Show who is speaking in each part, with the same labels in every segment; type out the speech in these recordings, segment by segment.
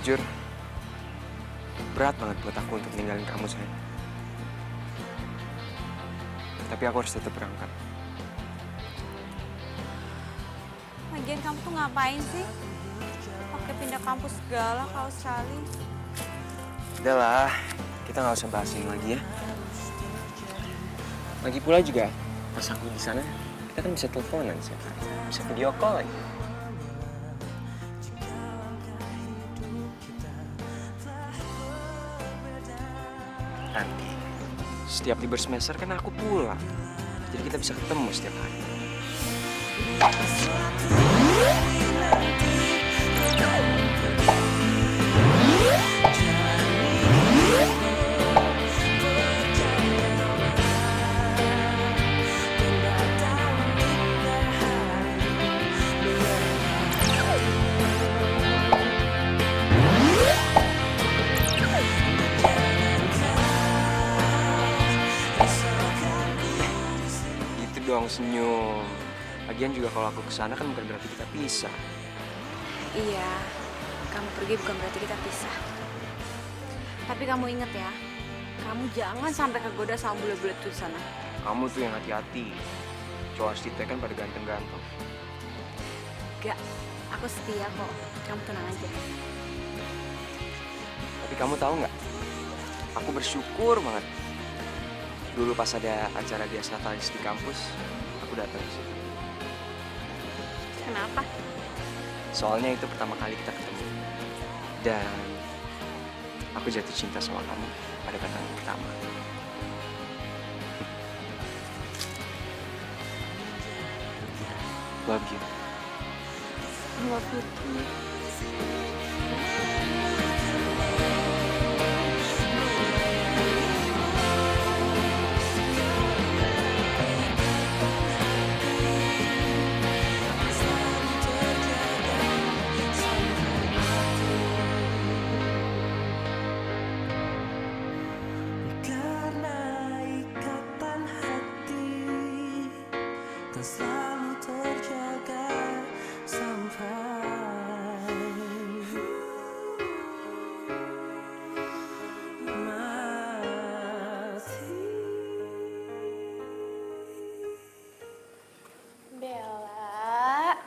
Speaker 1: Jujur, berat banget buat aku untuk ninggalin kamu, sayang. Tapi aku harus tetap berangkat.
Speaker 2: Lagian kamu tuh ngapain sih? Pakai pindah kampus segala ke Australia.
Speaker 1: Udah lah, kita nggak usah bahas ini lagi ya. Lagi pula juga, pas aku di sana, kita kan bisa teleponan sih, bisa video call lagi. Nanti, setiap libur semester kan aku pulang, jadi kita bisa ketemu setiap hari. Gitu dong, senyum. Lagian juga kalau aku kesana kan bukan berarti kita pisah.
Speaker 2: Iya, kamu pergi bukan berarti kita pisah. Tapi kamu inget ya, kamu jangan sampai kegoda sama bule-bule tuh di sana.
Speaker 1: Kamu tuh yang hati-hati. Cowok Astita kan pada ganteng-ganteng.
Speaker 2: Gak, aku setia kok. Kamu tenang aja.
Speaker 1: Tapi kamu tahu nggak? Aku bersyukur banget. Dulu pas ada acara Dias Natalis di kampus, aku datang ke situ.
Speaker 2: Kenapa?
Speaker 1: Soalnya itu pertama kali kita ketemu. Dan aku jatuh cinta sama kamu pada pandangan pertama. Love you.
Speaker 2: I love you too.
Speaker 3: Karena ikatan hati tak selalu terjaga sampai mati.
Speaker 4: Bella,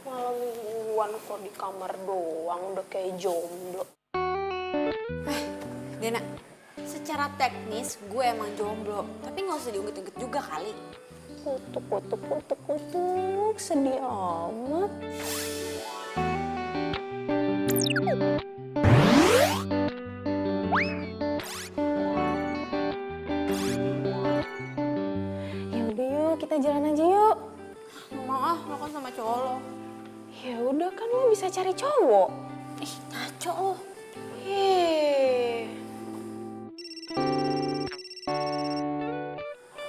Speaker 4: malam mingguan kok di kamar doang udah kayak jomblo.
Speaker 2: Dena, secara teknis gue emang jomblo. Tapi nggak usah diungkit-ungkit juga kali.
Speaker 4: Kutuk, sedih amat. Ya udah yuk, kita jalan aja yuk.
Speaker 2: Nggak mau ah, lo kan sama cowok lo.
Speaker 4: Ya udah kan lo bisa cari cowok.
Speaker 2: Ih, ngaco lo.
Speaker 4: Hei.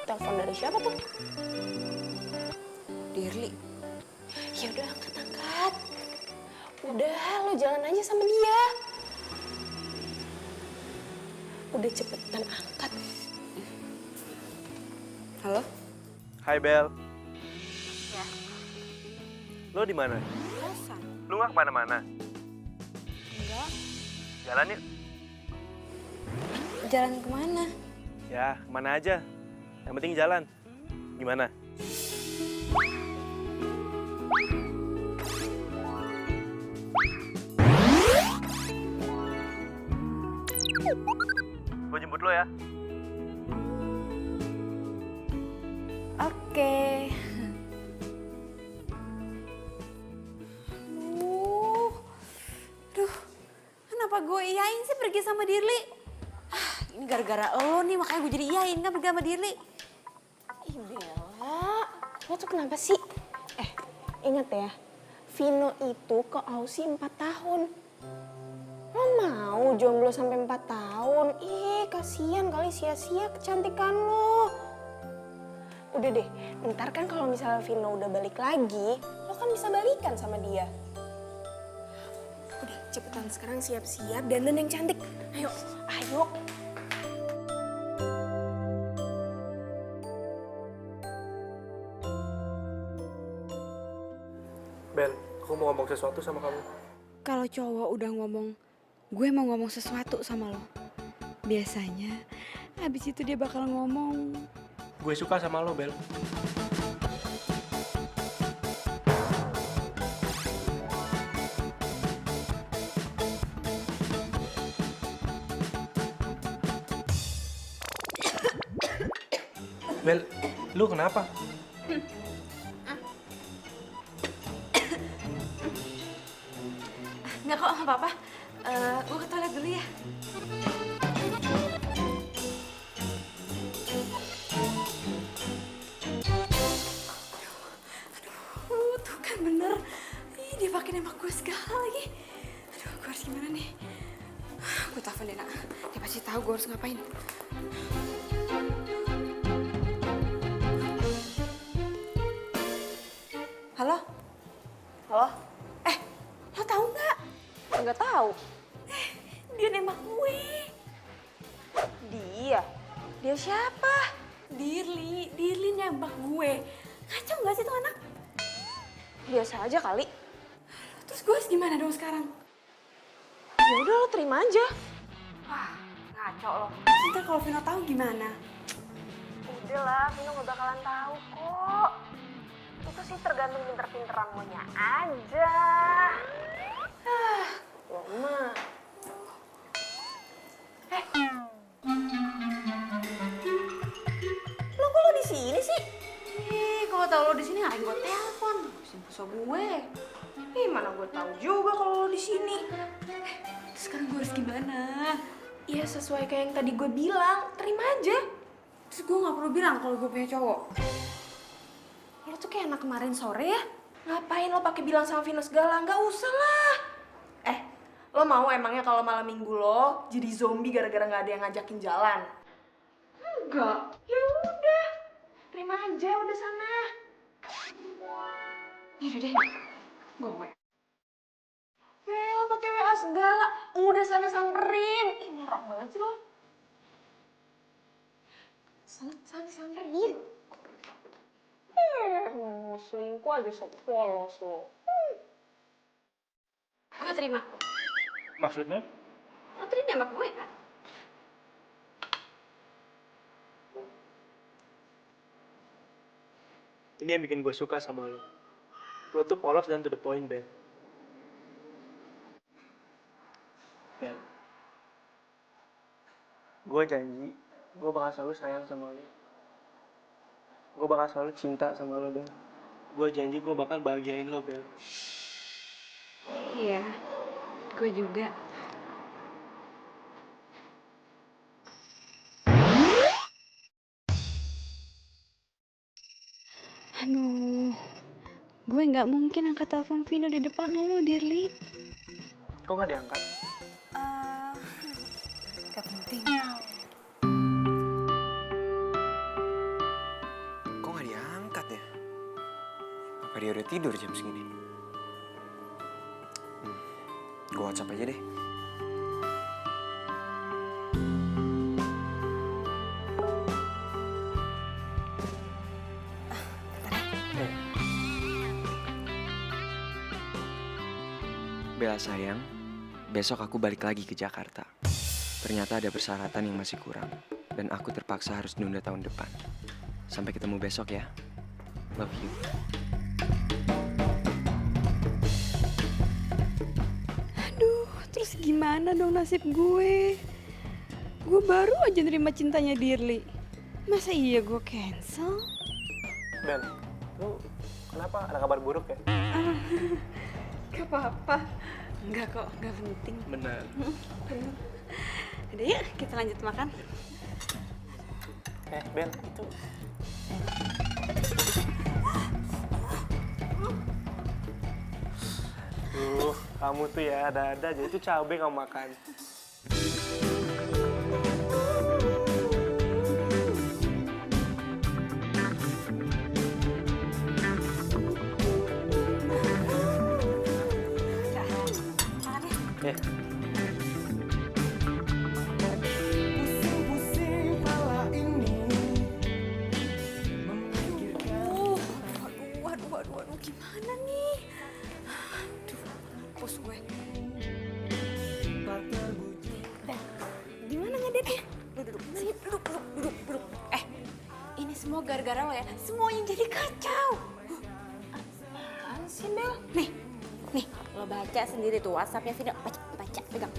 Speaker 4: Telepon dari siapa tuh?
Speaker 2: Dirli.
Speaker 4: Ya udah angkat. Udah, lo jalan aja sama dia. Udah cepetan angkat.
Speaker 2: Halo?
Speaker 5: Hai Bel,
Speaker 2: Ya,
Speaker 5: lo di mana?
Speaker 2: kosan.
Speaker 5: Lo nggak kemana-mana?
Speaker 2: Enggak.
Speaker 5: Jalan yuk.
Speaker 2: Jalan kemana?
Speaker 5: Ya, kemana aja. Yang penting jalan. Gimana? Gue jemput lo ya.
Speaker 2: Oke. Duh, kenapa gue iyain sih pergi sama Dirli? Ini gara-gara lo nih, makanya gue jadi iyain kan pergi sama Dirli.
Speaker 4: Ih Bella, lo tuh kenapa sih? Ingat ya, Vino itu ke Aussie 4 tahun. Lo mau jomblo sampai 4 tahun? Ih, kasihan kali sia-sia kecantikan lo. Udah deh, ntar kan kalau misalnya Vino udah balik lagi, lo kan bisa balikan sama dia. Udah, cepetan sekarang siap-siap dandan yang cantik. Ayo.
Speaker 5: Bel, aku mau ngomong sesuatu sama kamu.
Speaker 2: kalau cowok udah ngomong, gue mau ngomong sesuatu sama lo, biasanya habis itu dia bakal ngomong,
Speaker 5: Gue suka sama lo, Bel. Bel, lu kenapa?
Speaker 2: nggak kok, nggak apa-apa. Gue ke toilet dulu ya. Tuh kan bener. Ih, dia pakai nembak gue segala lagi. Aduh, gue harus gimana nih? Gue telepon deh, Nak. Dia pasti tahu gue harus ngapain. Halo?
Speaker 4: Halo?
Speaker 2: Lo tahu nggak?
Speaker 4: Nggak tahu.
Speaker 2: Dia nembak gue.
Speaker 4: Dia? Dia siapa?
Speaker 2: Dirli nembak gue. Kacau nggak sih tuh anak?
Speaker 4: Biasa aja kali.
Speaker 2: Terus gue harus gimana dong sekarang?
Speaker 4: Ya udah lo terima aja.
Speaker 2: Wah, ngaco lo. Ntar kalau Vino tahu gimana?
Speaker 4: Udah lah, Vino gak bakalan tahu kok. Itu sih tergantung pinter-pinteran lo nya aja. Lo mah. Lo kok lo di sini sih?
Speaker 2: Kalau tahu lo di sini ngapain gue telepon? Simpulso gue.
Speaker 4: Mana gue tahu juga kalau lo di sini.
Speaker 2: Sekarang gue harus gimana?
Speaker 4: Ya sesuai kayak yang tadi gue bilang, terima aja.
Speaker 2: Terus gue nggak perlu bilang kalau gue punya cowok.
Speaker 4: Lo tuh kayak anak kemarin sore ya. Ngapain lo pakai bilang sama Vino segala? Nggak usah lah. Lo mau emangnya kalau malam minggu lo jadi zombie gara-gara nggak ada yang ngajakin jalan? Enggak. Ya udah, terima aja udah sana.
Speaker 2: Yaudah deh, gue mau.
Speaker 4: Lo pakai WA segala, udah sana samperin. Ih, norak banget sih lo. Sana samperin. Selingkuh aja sok polos lo.
Speaker 2: Gue terima.
Speaker 5: Maksudnya?
Speaker 2: Lo tadi nembak gue kan?
Speaker 5: Ini yang bikin gue suka sama lo. Lo tuh polos dan to the point, Bel. Bel. Gue janji, gue bakal selalu sayang sama lo. Gue bakal selalu cinta sama lo, Bel. Gue janji gue bakal bahagiain lo, Bel.
Speaker 2: Iya, gue juga. Aduh, gue nggak mungkin angkat telepon Vino di depan lo, Dirli.
Speaker 5: Kok gak diangkat?
Speaker 2: Gak penting.
Speaker 1: Kok nggak diangkat ya? Apa dia udah tidur jam segini? Gue WhatsApp aja deh. Bella sayang, besok aku balik lagi ke Jakarta. Ternyata ada persyaratan yang masih kurang, dan aku terpaksa harus nunda tahun depan. Sampai ketemu besok ya. Love you.
Speaker 2: Aduh, terus gimana dong nasib gue? Gue baru aja nerima cintanya Dirli. Masa iya gue cancel?
Speaker 5: Bel, lu kenapa? Ada kabar buruk ya?
Speaker 2: Gak apa-apa. Enggak kok, gak penting.
Speaker 5: Benar.
Speaker 2: Udah yuk, kita lanjut makan.
Speaker 5: Bel, itu... kamu tuh ya ada-ada aja. Itu cabai kamu makan.
Speaker 3: Pusing-pusing kepala ini.
Speaker 2: Waduh, gimana nih? Aduh, pus gue. deh. Lu duduk, sini, duduk. Ini semua gara-gara lo ya, semuanya jadi kacau.
Speaker 4: Apaan sih, Bel?
Speaker 2: Nih, lo baca sendiri tuh WhatsApp-nya Vino. Baca, pegang.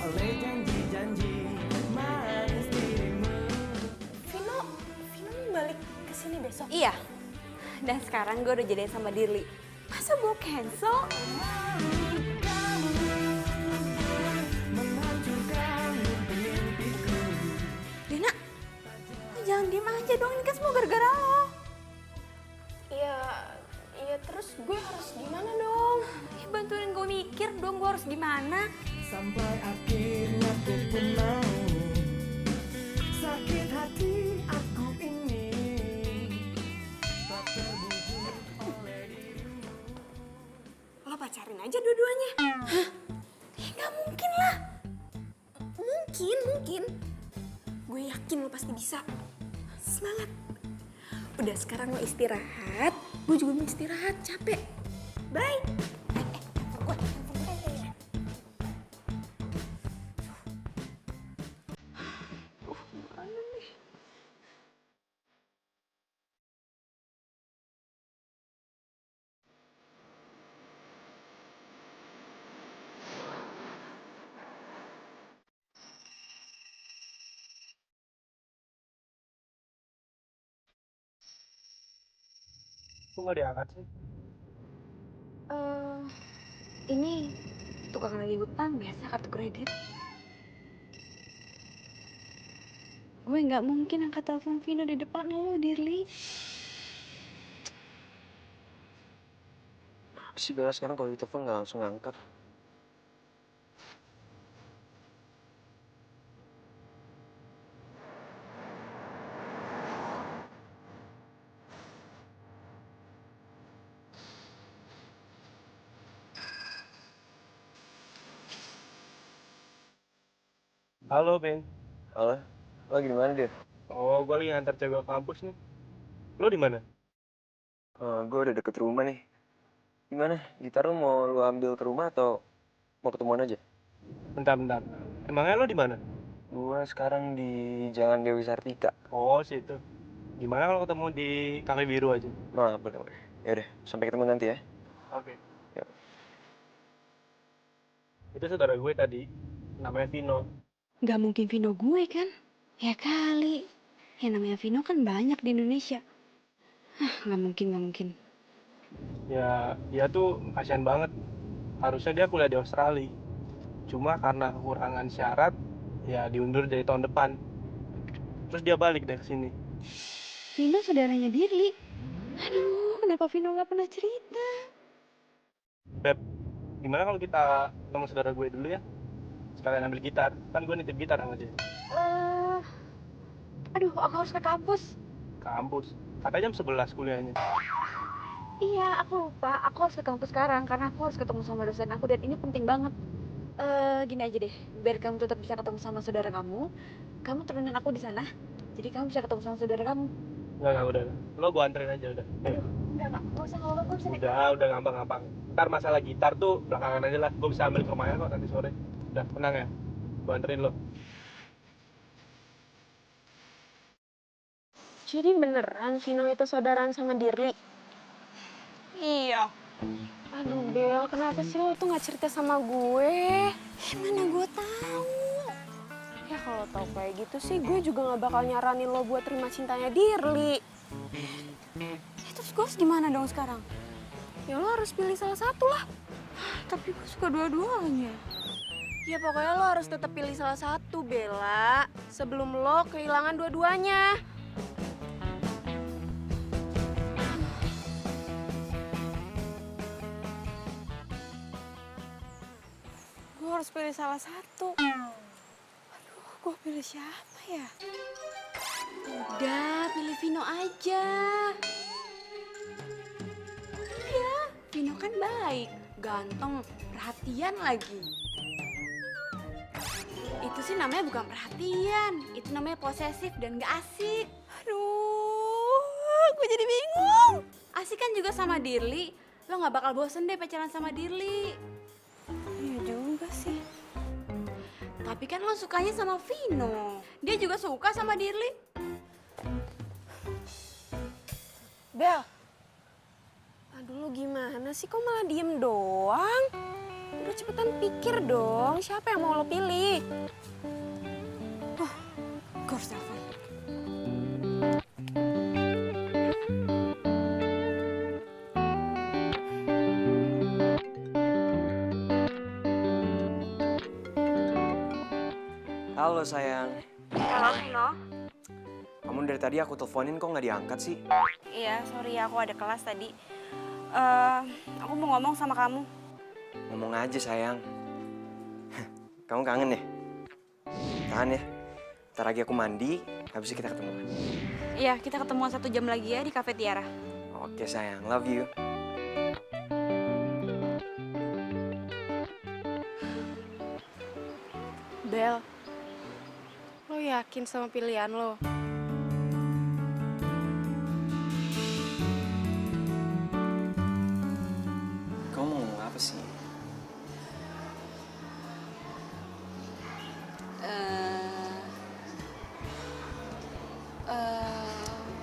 Speaker 3: Oleh janji-janji manis dirimu.
Speaker 4: Vino mau balik ke sini besok?
Speaker 2: Iya, dan sekarang gue udah jadian sama Dirli. Masa gue cancel? Dina, lo jangan diem aja dong, ini kan semua gara-gara lo.
Speaker 4: Iya terus gue harus gimana dong?
Speaker 2: Ya bantuin gue mikir dong, gue harus gimana.
Speaker 3: Sampai akhirnya ku pun mau. Sakit hati aku ini tak terbujuk oleh dirimu.
Speaker 4: Lo pacarin aja dua-duanya.
Speaker 2: Ya gak mungkin lah.
Speaker 4: Mungkin. Gue yakin lo pasti bisa. Semangat. Udah sekarang lo istirahat. Gue juga mau istirahat, capek. Bye.
Speaker 5: Kok nggak diangkat sih?
Speaker 2: Ini tukang lagi utang biasa kartu kredit. Gue nggak mungkin angkat telepon Vino di depan lo, Dirli.
Speaker 1: Si Bella sekarang kalau ditelepon nggak langsung ngangkat.
Speaker 5: Halo, Ben.
Speaker 1: Halo, lo lagi di mana dia?
Speaker 5: Oh, gue lagi ngantar cewek ke kampus nih. Lo di mana?
Speaker 1: Gue udah deket rumah nih. Gimana? Gitar lo mau lo ambil ke rumah atau mau ketemuan aja?
Speaker 5: Bentar. Emangnya lo di mana?
Speaker 1: Gue sekarang di Jalan Dewi Sartika.
Speaker 5: Oh, situ. Gimana kalau ketemu di Kafe Biru aja?
Speaker 1: Nah, boleh. Ya udah, sampai ketemu nanti ya.
Speaker 5: Oke.
Speaker 1: Ya.
Speaker 5: Itu saudara gue tadi, namanya Vino.
Speaker 2: Gak mungkin Vino gue kan? Ya kali. Yang namanya Vino kan banyak di Indonesia. Gak mungkin.
Speaker 5: Ya, dia tuh kasihan banget. Harusnya dia kuliah di Australia. Cuma karena kekurangan syarat, ya diundur dari tahun depan. Terus dia balik deh ke sini.
Speaker 2: Vino saudaranya Dirli. Aduh, kenapa Vino gak pernah cerita?
Speaker 5: Beb, gimana kalau kita ketemu saudara gue dulu ya? Sekalian ambil gitar. Kan gue nitip gitar sama dia.
Speaker 2: Aduh, aku harus ke kampus.
Speaker 5: Kampus. Katanya jam 11 kuliahnya.
Speaker 2: Iya, aku lupa. Aku harus ke kampus sekarang karena aku harus ketemu sama dosen aku dan ini penting banget. Gini aja deh, biar kamu tetap bisa ketemu sama saudara kamu turunin aku di sana. Jadi kamu bisa ketemu sama saudara kamu.
Speaker 5: Enggak, udah. Lo gue anterin aja udah. Ayo.
Speaker 2: Enggak usah ngomong, gue bisa naik.
Speaker 5: Udah gampang. Ntar masalah gitar tuh belakangan aja lah. Gue bisa ambil ke rumahnya kok nanti sore. Udah, tenang ya. Gue anterin lo.
Speaker 4: Jadi beneran Vino itu saudaraan sama Dirli?
Speaker 2: Iya.
Speaker 4: Aduh Bel, kenapa sih lo tuh gak cerita sama gue?
Speaker 2: Mana gue tahu.
Speaker 4: Ya kalau tau kayak gitu sih gue juga gak bakal nyaranin lo buat terima cintanya Dirli.
Speaker 2: Terus gue harus gimana dong sekarang?
Speaker 4: Ya lo harus pilih salah satu lah.
Speaker 2: Tapi gue suka dua-duanya.
Speaker 4: Ya pokoknya lo harus tetap pilih salah satu, Bella. Sebelum lo kehilangan dua-duanya. Gue harus pilih salah satu. Aduh, gue pilih siapa ya?
Speaker 2: Udah, pilih Vino aja. Iya, Vino kan baik, ganteng, perhatian lagi. Itu sih namanya bukan perhatian, itu namanya posesif dan gak asik. Aduh, gue jadi bingung. Asik kan juga sama Dirli, lo gak bakal bosen deh pacaran sama Dirli.
Speaker 4: Iya juga sih.
Speaker 2: Tapi kan lo sukanya sama Vino. Dia juga suka sama Dirli.
Speaker 4: Bel, aduh lu gimana sih, kok malah diem doang? Udah cepetan pikir dong, siapa yang mau lo pilih?
Speaker 2: Gue harus telepon.
Speaker 1: Halo sayang.
Speaker 2: Halo Vino.
Speaker 1: Kamu dari tadi aku teleponin kok nggak diangkat sih?
Speaker 2: Iya, sorry aku ada kelas tadi. Aku mau ngomong sama kamu.
Speaker 1: Ngomong aja sayang. Kamu kangen ya? Tahan ya. Ntar lagi aku mandi, habis itu kita ketemu.
Speaker 2: Iya, kita ketemuan 1 jam lagi ya di Cafe Tiara.
Speaker 1: Oke sayang, love you.
Speaker 4: Bel, lo yakin sama pilihan lo?
Speaker 1: Kamu mau ngomong apa sih?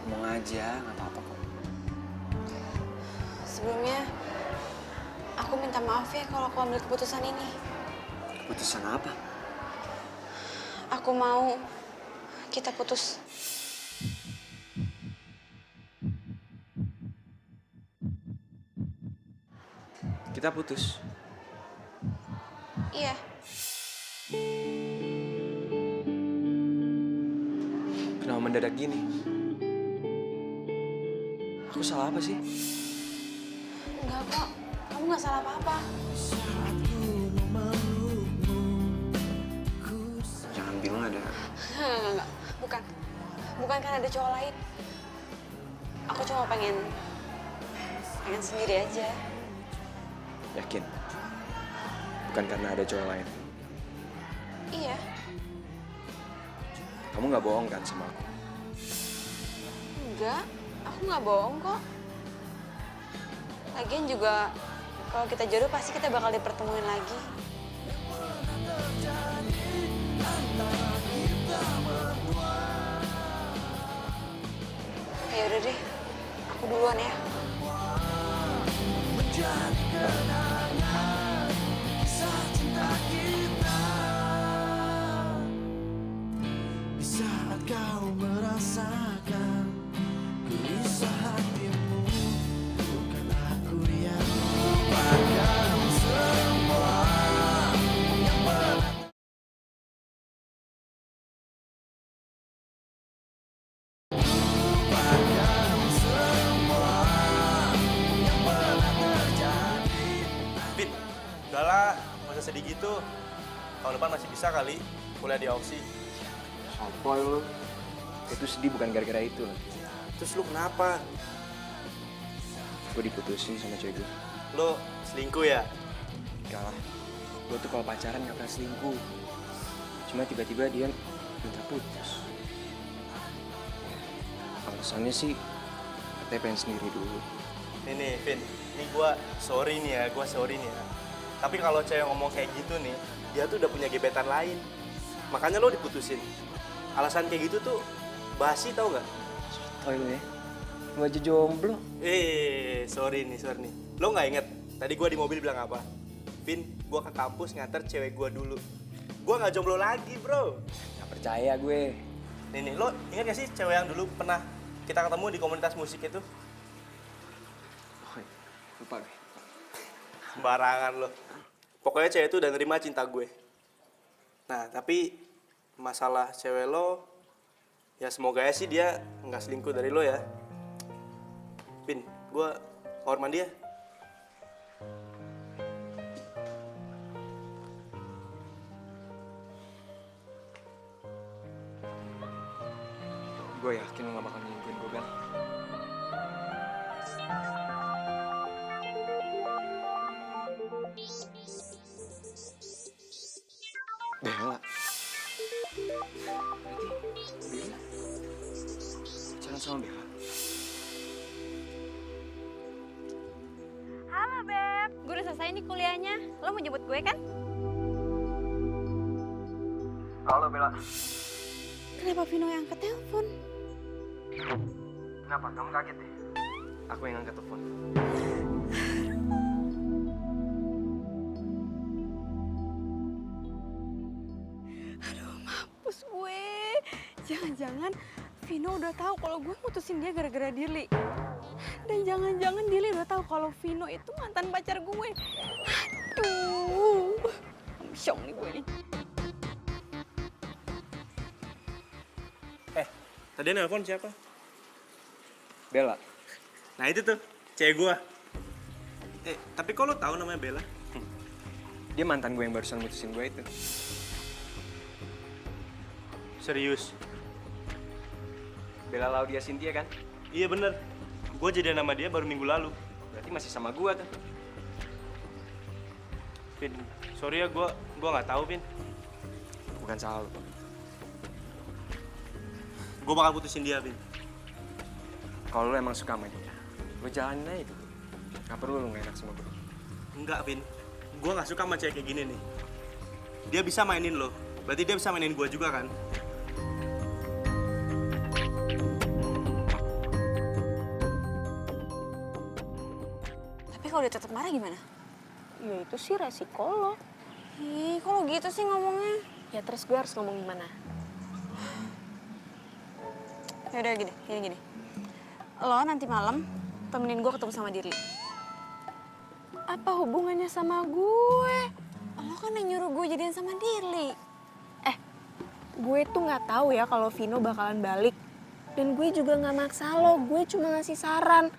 Speaker 1: Ngomong aja, nggak apa-apa kok.
Speaker 4: Sebelumnya, aku minta maaf ya kalau aku ambil keputusan ini.
Speaker 1: Keputusan apa?
Speaker 4: Aku mau kita putus.
Speaker 1: Kita putus.
Speaker 4: Iya.
Speaker 1: Kenapa mendadak gini? Aku salah apa sih?
Speaker 4: Enggak kok, kamu nggak salah apa-apa.
Speaker 1: Jangan bilang ada.
Speaker 4: Enggak. Bukan karena ada cowok lain. Aku cuma pengen sendiri aja.
Speaker 1: Yakin? Bukan karena ada cowok lain.
Speaker 4: Iya.
Speaker 1: Kamu nggak bohong kan sama aku?
Speaker 4: Enggak, aku nggak bohong kok. Lagian juga kalau kita jodoh pasti kita bakal dipertemuin lagi. Ya udah deh, aku duluan ya.
Speaker 3: Di saat kau merasakan gelisah hatimu, bukan aku yang lupakan semua yang pernah.
Speaker 5: Vin, udahlah, nggak usah sedih gitu. Tahun depan masih bisa kali kuliah di Aussie.
Speaker 1: Sotoy lu. Itu sedih bukan gara-gara itu loh.
Speaker 5: Terus lu kenapa?
Speaker 1: Gue diputusin sama cewek gue.
Speaker 5: Lu selingkuh ya?
Speaker 1: Enggak lah. Gue tuh kalau pacaran gak pernah selingkuh. Cuma tiba-tiba dia minta putus. Alasannya sih katanya pengen sendiri dulu.
Speaker 5: Nih, Vin. Ini gua sorry nih ya. Tapi kalau cewek ngomong kayak gitu nih, dia tuh udah punya gebetan lain. Makanya lo diputusin. Alasan kayak gitu tuh basi tau nggak?
Speaker 1: Sotoy lu ya. Lu aja jomblo.
Speaker 5: Sorry nih. Lo nggak inget tadi gua di mobil bilang apa? Vin, gua ke kampus nganter cewek gua dulu. Gua nggak jomblo lagi, bro.
Speaker 1: Gak percaya gue.
Speaker 5: Nih, lo inget gak sih cewek yang dulu pernah kita ketemu di komunitas musik itu?
Speaker 1: Oh, lupa gue.
Speaker 5: Sembarangan lo. Pokoknya cewek itu udah nerima cinta gue. Nah, tapi masalah cewek lo, ya semoga ya sih dia nggak selingkuh dari lo ya. Vin, gue kamar mandi ya.
Speaker 1: Gue yakin lo gak bakal nyingguin gue, Bel. Bella. Berarti Bella pacaran sama Bella.
Speaker 2: Halo Beb, gue udah selesai nih kuliahnya. Lo mau jemput gue kan?
Speaker 1: Halo Bella.
Speaker 4: Kenapa Vino yang angkat telepon?
Speaker 1: Kenapa? Kamu kaget deh? Aku yang angkat telepon.
Speaker 4: Mampus gue. Jangan-jangan Vino udah tahu kalau gue mutusin dia gara-gara Dirli. Dan jangan-jangan Dirli udah tahu kalau Vino itu mantan pacar gue. Aduh. Syok nih gue nih.
Speaker 5: Tadi nelpon siapa?
Speaker 1: Bella.
Speaker 5: Nah itu tuh, cewek gua. Tapi kok lo tahu namanya Bella?
Speaker 1: Dia mantan gue yang barusan mutusin gue itu.
Speaker 5: Serius?
Speaker 1: Bella Laudia Cynthia kan?
Speaker 5: Iya bener. Gue jadian sama dia baru minggu lalu.
Speaker 1: Berarti masih sama gue tuh.
Speaker 5: Vin, sorry ya gua nggak tahu Vin.
Speaker 1: Bukan salah lo.
Speaker 5: Gue bakal putusin dia Vin.
Speaker 1: Kalau lo emang suka sama dia, lo jalanin aja itu. Gak perlu lo gak enak sama gue.
Speaker 5: Enggak Vin, gue nggak suka sama cewek kayak gini nih. Dia bisa mainin lo, berarti dia bisa mainin gue juga kan?
Speaker 4: Tapi kalau dia tetap marah gimana?
Speaker 6: Ya itu sih resiko lo.
Speaker 4: Ih, kok lo gitu sih ngomongnya?
Speaker 6: Ya terus gue harus ngomong gimana?
Speaker 4: Yaudah gini. Lo nanti malam temenin gue ketemu sama Dirli.
Speaker 6: Apa hubungannya sama gue?
Speaker 4: Lo kan yang nyuruh gue jadian sama Dirli.
Speaker 6: Gue tuh nggak tahu ya kalau Vino bakalan balik. Dan gue juga nggak maksa lo, gue cuma ngasih saran.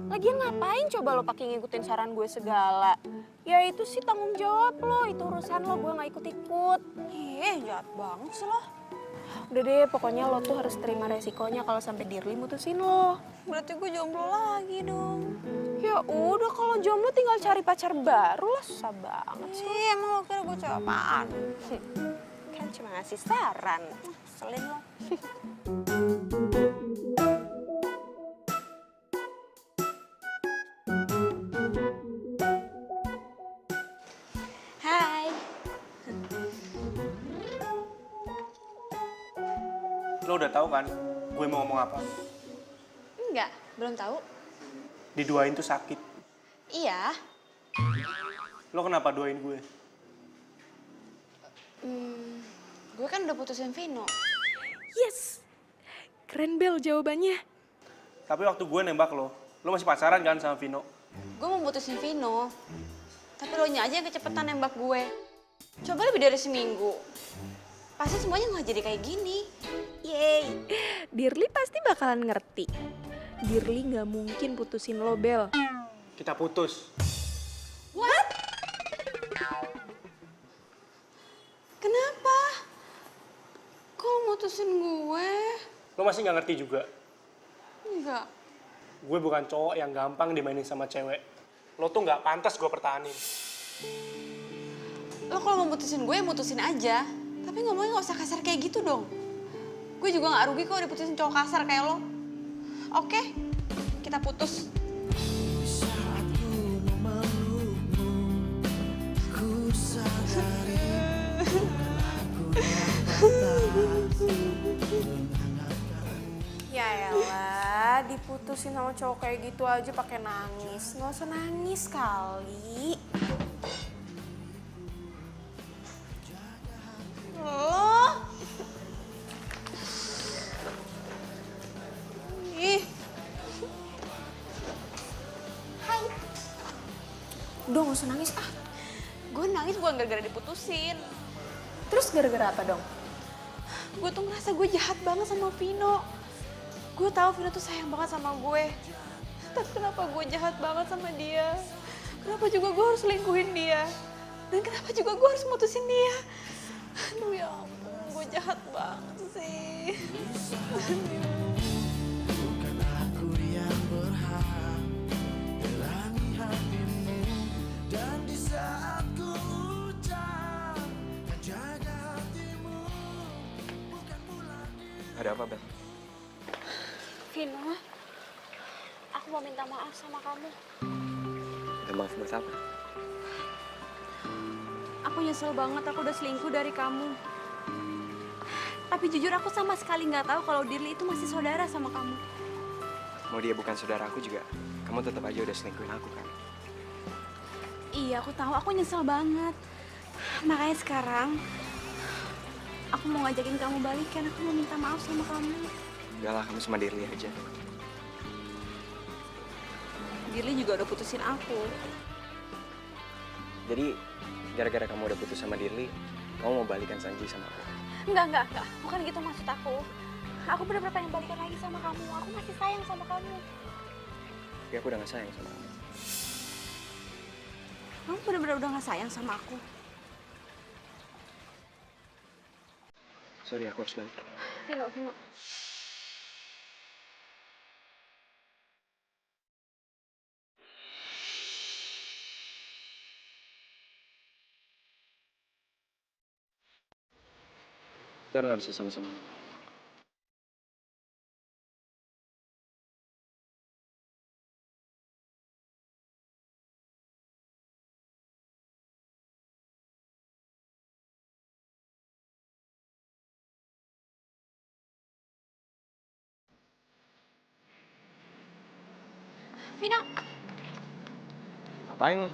Speaker 6: Lagian ngapain coba lo pakai ngikutin saran gue segala? Ya itu sih tanggung jawab lo, itu urusan lo, gue nggak ikut-ikut.
Speaker 4: Ih, jahat banget sih lo.
Speaker 6: Udah deh, pokoknya lo tuh harus terima resikonya kalau sampai Dirli mutusin lo.
Speaker 4: Berarti gue jomblo lagi dong.
Speaker 6: Ya udah, kalau jomblo tinggal cari pacar baru lah, susah banget sih.
Speaker 4: Ih, emang lo kira gue cewek apaan?
Speaker 6: Kan cuma ngasih saran.
Speaker 4: Selin lo. Hai.
Speaker 5: Lo udah tahu kan gue mau ngomong apa?
Speaker 4: Enggak, belum tahu.
Speaker 5: Diduain tuh sakit.
Speaker 4: Iya.
Speaker 5: Lo kenapa duain gue?
Speaker 4: Gue kan udah putusin Vino.
Speaker 6: Yes, keren Bel jawabannya.
Speaker 5: Tapi waktu gue nembak lo masih pacaran kan sama Vino?
Speaker 4: Gue mau putusin Vino. Tapi lo nya aja yang kecepetan nembak gue. Coba lebih dari seminggu. Pasti semuanya nggak jadi kayak gini.
Speaker 6: Yeay, Dirli pasti bakalan ngerti. Dirli nggak mungkin putusin lo, Bel.
Speaker 5: Kita putus.
Speaker 4: What? Kenapa? Kok lo mutusin gue?
Speaker 5: Lo masih nggak ngerti juga.
Speaker 4: Enggak.
Speaker 5: Gue bukan cowok yang gampang dimainin sama cewek. Lo tuh nggak pantas gue pertahanin.
Speaker 4: Lo kalau mau mutusin gue, mutusin aja. Tapi ngomongnya nggak usah kasar kayak gitu dong. Gue juga nggak rugi kok diputusin cowok kasar kayak lo. Oke, kita putus.
Speaker 3: Di saat ku memelukmu, ku sadari aku
Speaker 6: Ya elah, diputusin sama cowok kayak gitu aja pakai nangis. Nggak usah nangis kali.
Speaker 4: Lo? Ih. Hai.
Speaker 6: Udah nggak usah nangis ah.
Speaker 4: Gue nangis bukan gara-gara diputusin.
Speaker 6: Terus gara-gara apa dong?
Speaker 4: Gue tuh ngerasa gue jahat banget sama Vino. Gue tahu Vino tuh sayang banget sama gue. Tapi kenapa gue jahat banget sama dia? Kenapa juga gue harus selingkuhin dia? Dan kenapa juga gue harus mutusin dia? Aduh ya ampun, gue jahat banget sih.
Speaker 3: bukan aku yang berhak hilangi hatimu. Dan di saat ku ucap jaga hatimu, bukan pula
Speaker 1: Ada apa, Bel?
Speaker 6: Vino, aku mau minta maaf sama kamu.
Speaker 1: Minta maaf buat apa?
Speaker 4: Aku nyesel banget aku udah selingkuh dari kamu.
Speaker 2: Tapi jujur aku sama sekali nggak tahu kalau Dirli itu masih saudara sama kamu.
Speaker 1: Mau dia bukan saudara aku juga, kamu tetap aja udah selingkuhin aku kan?
Speaker 2: Iya, aku tahu. Aku nyesel banget. Makanya sekarang aku mau ngajakin kamu balikan. Aku mau minta maaf sama kamu.
Speaker 1: Udah lah, kamu sama Dirli aja.
Speaker 2: Dirli juga udah putusin aku.
Speaker 1: Jadi, gara-gara kamu udah putus sama Dirli, kamu mau balikan Sanji sama aku?
Speaker 2: Enggak. Bukan gitu maksud aku. Aku bener-bener pengen balikan lagi sama kamu. Aku masih sayang sama kamu.
Speaker 1: Tapi aku udah gak sayang sama kamu.
Speaker 2: Kamu bener-bener udah gak sayang sama aku.
Speaker 1: Sorry, aku harus balik.
Speaker 2: Vino.
Speaker 1: Kita nggak bisa sama-sama.
Speaker 2: Vino.
Speaker 1: Ngapain lo?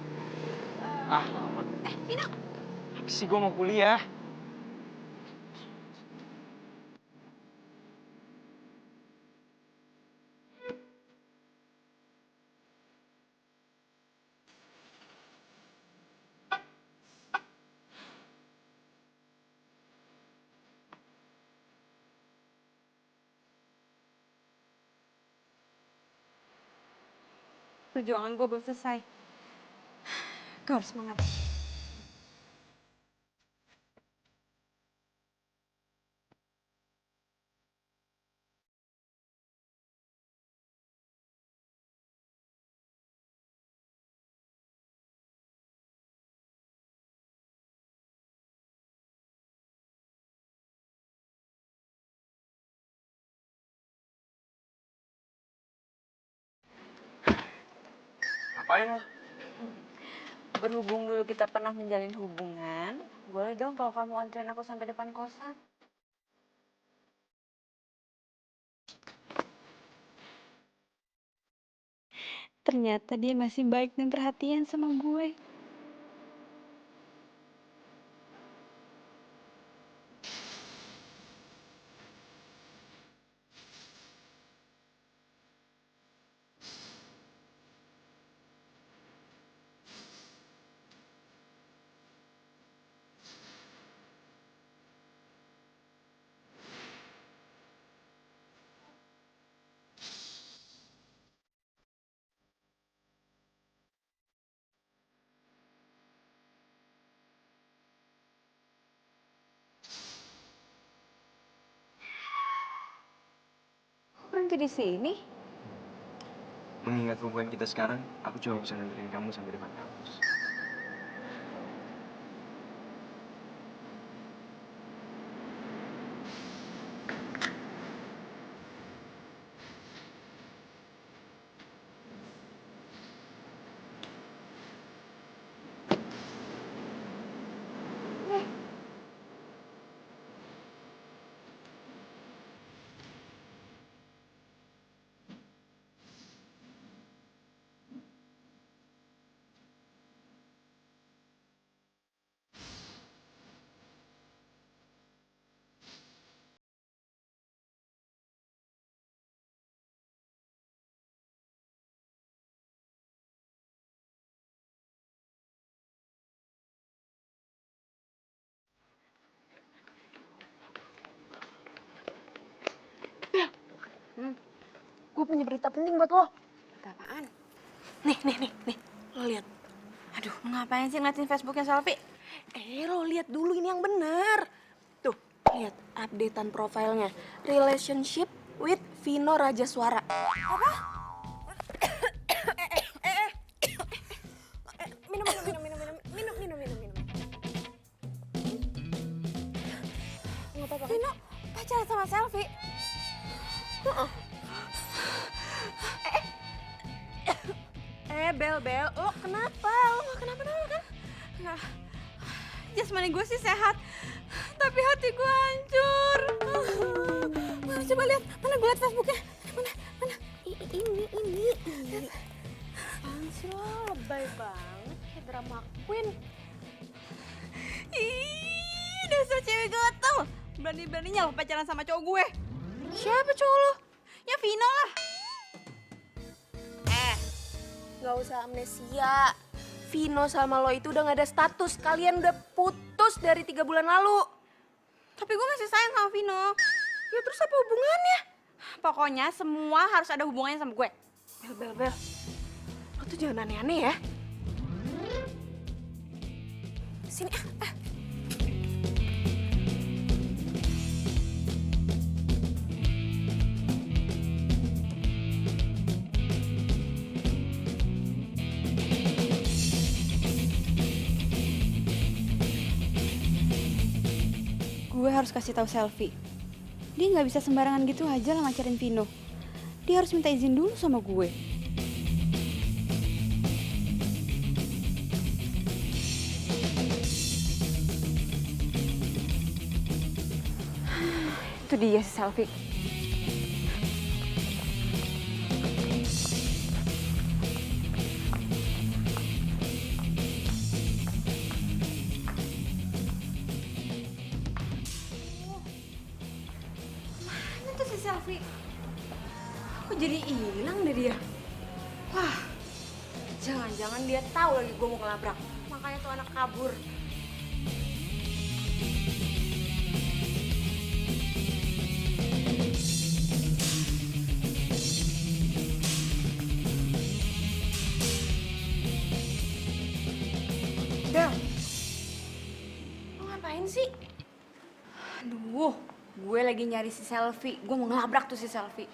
Speaker 2: Vino.
Speaker 1: Apa sih, gue mau kuliah.
Speaker 2: Perjuangan gue belum selesai. Kau harus semangat.
Speaker 1: Ngapain lo?
Speaker 2: Berhubung dulu kita pernah menjalin hubungan, boleh dong kalau kamu anterin aku sampai depan kosan. Ternyata dia masih baik dan perhatian sama gue. Berhenti di sini?
Speaker 1: Mengingat hubungan kita sekarang, aku cuma bisa nganterin kamu sampai depan kampus.
Speaker 6: Gue punya berita penting buat lo.
Speaker 2: Berita apaan?
Speaker 6: Nih. Lo lihat.
Speaker 2: Aduh, ngapain sih ngeliatin Facebooknya Selfie?
Speaker 6: Lo lihat dulu ini yang bener. Tuh, lihat updatean profilnya. Relationship with Vino Rajaswara. Apa? Minum. Nggak apa-apa.
Speaker 2: Vino pacaran sama Selfie?
Speaker 6: Bel, lo kenapa? Lo gak kenapa-napa kan?
Speaker 2: Nggak. Jasmani gue sih sehat, tapi
Speaker 6: hati gue hancur. Mana coba lihat, mana gue lihat Facebooknya. Mana? Ini. Apaan sih lo, lebay banget kayak drama queen. Ih, dasar cewek gatel. Berani-beraninya lo pacaran sama cowok gue. Siapa cowok lo? Ya Vino lah. Gak usah amnesia. Vino sama lo itu udah gak ada status. Kalian udah putus dari 3 bulan lalu. Tapi gue masih sayang sama Vino. Ya terus apa hubungannya? Pokoknya semua harus ada hubungannya sama gue. Bel. Lo tuh jangan aneh-aneh ya. Sini ah. Gue harus kasih tahu Selfie. Dia nggak bisa sembarangan gitu aja lah ngacarin Vino. Dia harus minta izin dulu sama gue. Itu dia si Selfie. Mana tuh si Selfie? Kok jadi hilang deh dia? Wah, jangan-jangan dia tahu lagi gue mau ngelabrak. Makanya tuh anak kabur. Bel, lo ngapain sih? Aduh, gue lagi nyari si Selfie. Gue mau ngelabrak tuh si Selfie.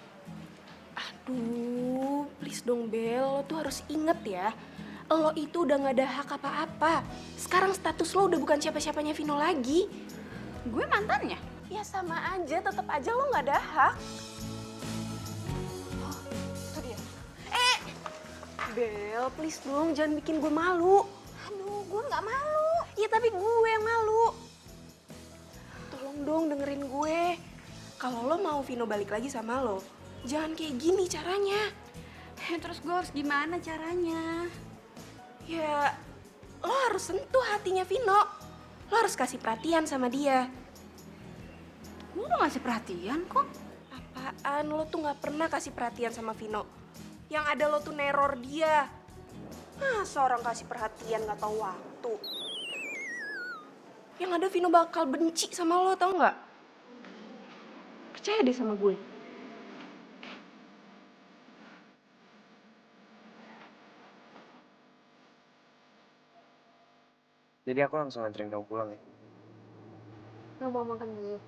Speaker 6: Aduh, please dong Bel, lo tuh harus inget ya. Lo itu udah gak ada hak apa-apa. Sekarang status lo udah bukan siapa-siapanya Vino lagi. Gue mantannya? Ya sama aja, tetap aja lo gak ada hak. Oh, itu dia. Bel, please dong, jangan bikin gue malu. Aduh, gue gak malu. Ya tapi gue yang malu. Tolong dong dengerin gue. Kalau lo mau Vino balik lagi sama lo, jangan kayak gini caranya. Terus gue harus gimana caranya? Ya, lo harus sentuh hatinya Vino. Lo harus kasih perhatian sama dia. Gue udah ngasih perhatian kok. Apaan? Lo tuh gak pernah kasih perhatian sama Vino. Yang ada lo tuh neror dia. Seorang kasih perhatian gak tahu waktu. Yang ada Vino bakal benci sama lo, tau gak? Percaya deh sama gue.
Speaker 1: Jadi aku langsung anterin kamu pulang ya.
Speaker 2: Nggak mau makan dulu.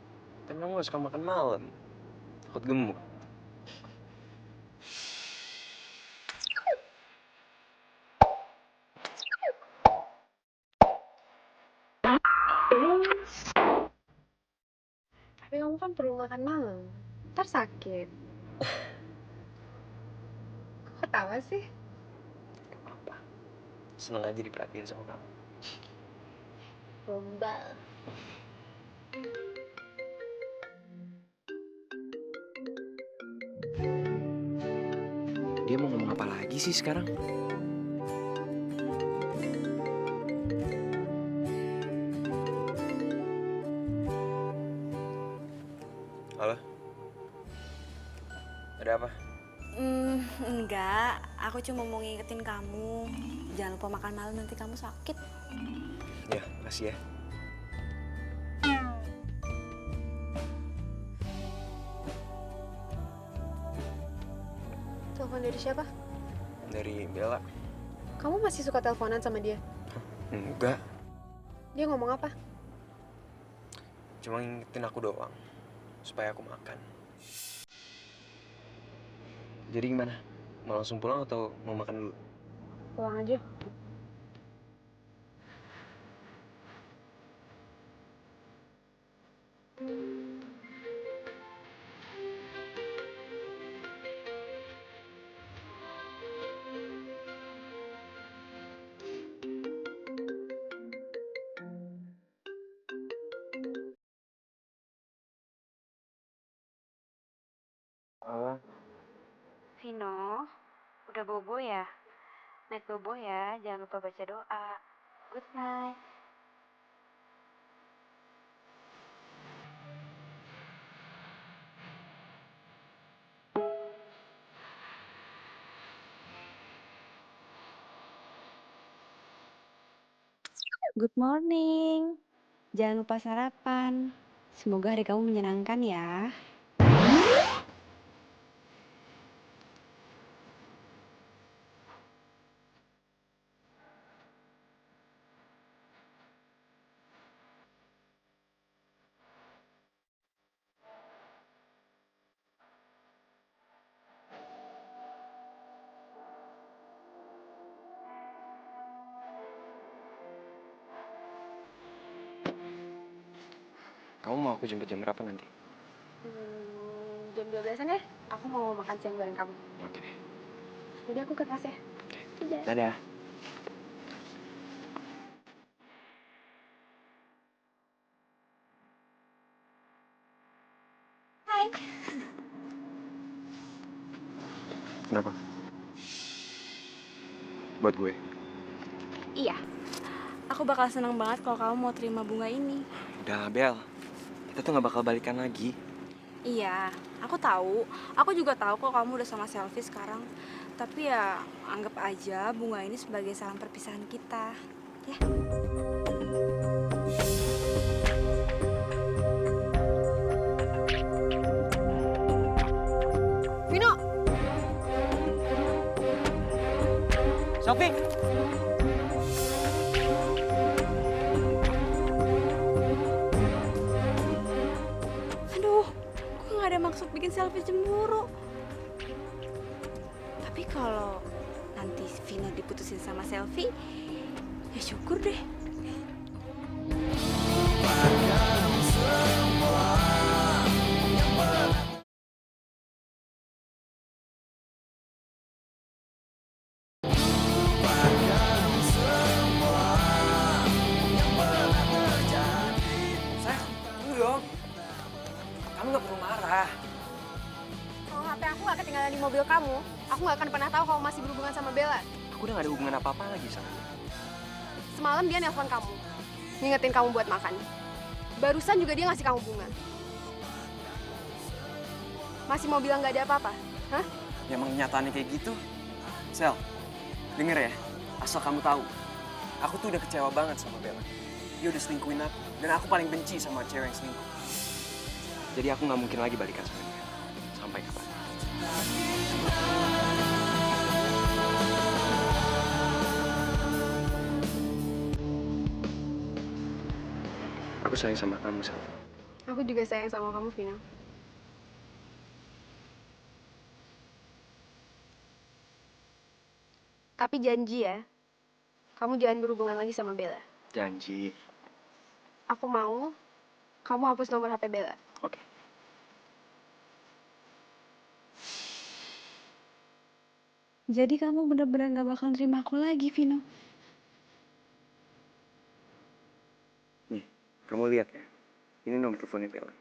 Speaker 1: Tapi kamu gak suka makan malam. Takut gemuk.
Speaker 2: Tapi kamu kan perlu makan malam. Ntar sakit. Kok ketawa sih?
Speaker 1: Gak apa-apa. Seneng aja diperhatiin sama kamu.
Speaker 2: Gombal.
Speaker 1: Dia mau ngomong apa lagi sih sekarang? Halo? Ada apa?
Speaker 6: Enggak, aku cuma mau ngingetin kamu. Jangan lupa makan malam, nanti kamu sakit.
Speaker 1: Ya, makasih ya.
Speaker 2: Telepon dari siapa?
Speaker 1: Dari Bella.
Speaker 2: Kamu masih suka teleponan sama dia?
Speaker 1: Enggak,
Speaker 2: Dia ngomong apa?
Speaker 1: cuma ngingetin aku doang. Supaya aku makan. Jadi gimana? Mau langsung pulang atau mau makan dulu?
Speaker 2: Pulang aja. Vino, udah bobo ya? Night bobo ya, jangan lupa baca doa. Good night. Good morning. Jangan lupa sarapan. Semoga hari kamu menyenangkan ya.
Speaker 1: Kamu mau aku jemput jam berapa nanti?
Speaker 2: Jam 12-an ya? Aku mau makan siang bareng kamu.
Speaker 1: Oke deh.
Speaker 2: Jadi aku ke kelas ya. Dadah.
Speaker 1: Dadah.
Speaker 2: Hai.
Speaker 1: Kenapa? Buat gue.
Speaker 2: Iya. Aku bakal seneng banget kalau kamu mau terima bunga ini.
Speaker 1: Udah, Bel. Kita tuh gak bakal balikan lagi.
Speaker 2: Iya, aku tahu. Aku juga tahu kok kamu udah sama Selfie sekarang. Tapi ya anggap aja bunga ini sebagai salam perpisahan kita. Ya.
Speaker 6: Vino!
Speaker 1: Sofi!
Speaker 2: Aduh, aku nggak ada maksud bikin Selfie cemburu. Tapi kalau nanti Vino diputusin sama Selfie, ya syukur deh.
Speaker 1: Sayang, tunggu dong. Kamu gak perlu marah.
Speaker 6: Kalau HP aku gak ketinggalan di mobil kamu, aku gak akan pernah tahu kamu masih berhubungan sama Bella.
Speaker 1: Aku udah gak ada hubungan apa-apa lagi sama dia.
Speaker 6: Semalam dia nelpon kamu, ngingetin kamu buat makan. Barusan juga dia ngasih kamu bunga. Masih mau bilang gak ada apa-apa? Hah?
Speaker 1: Ya emang kenyataannya kayak gitu. Sel, denger ya. Asal kamu tahu, aku tuh udah kecewa banget sama Bella. Dia udah selingkuhin aku, dan aku paling benci sama cewek yang selingkuh. Jadi aku nggak mungkin lagi balikan sama dia. Sampai kapan? Aku sayang sama kamu, Sel.
Speaker 6: Aku juga sayang sama kamu, Vino. Tapi janji ya, kamu jangan berhubungan lagi sama Bella.
Speaker 1: Janji.
Speaker 6: Aku mau kamu hapus nomor HP Bella.
Speaker 1: Oke.
Speaker 2: Jadi kamu bener-bener gak bakal terima aku lagi, Vino.
Speaker 1: Nih, kamu lihat ya. Ini nomor teleponnya Bella.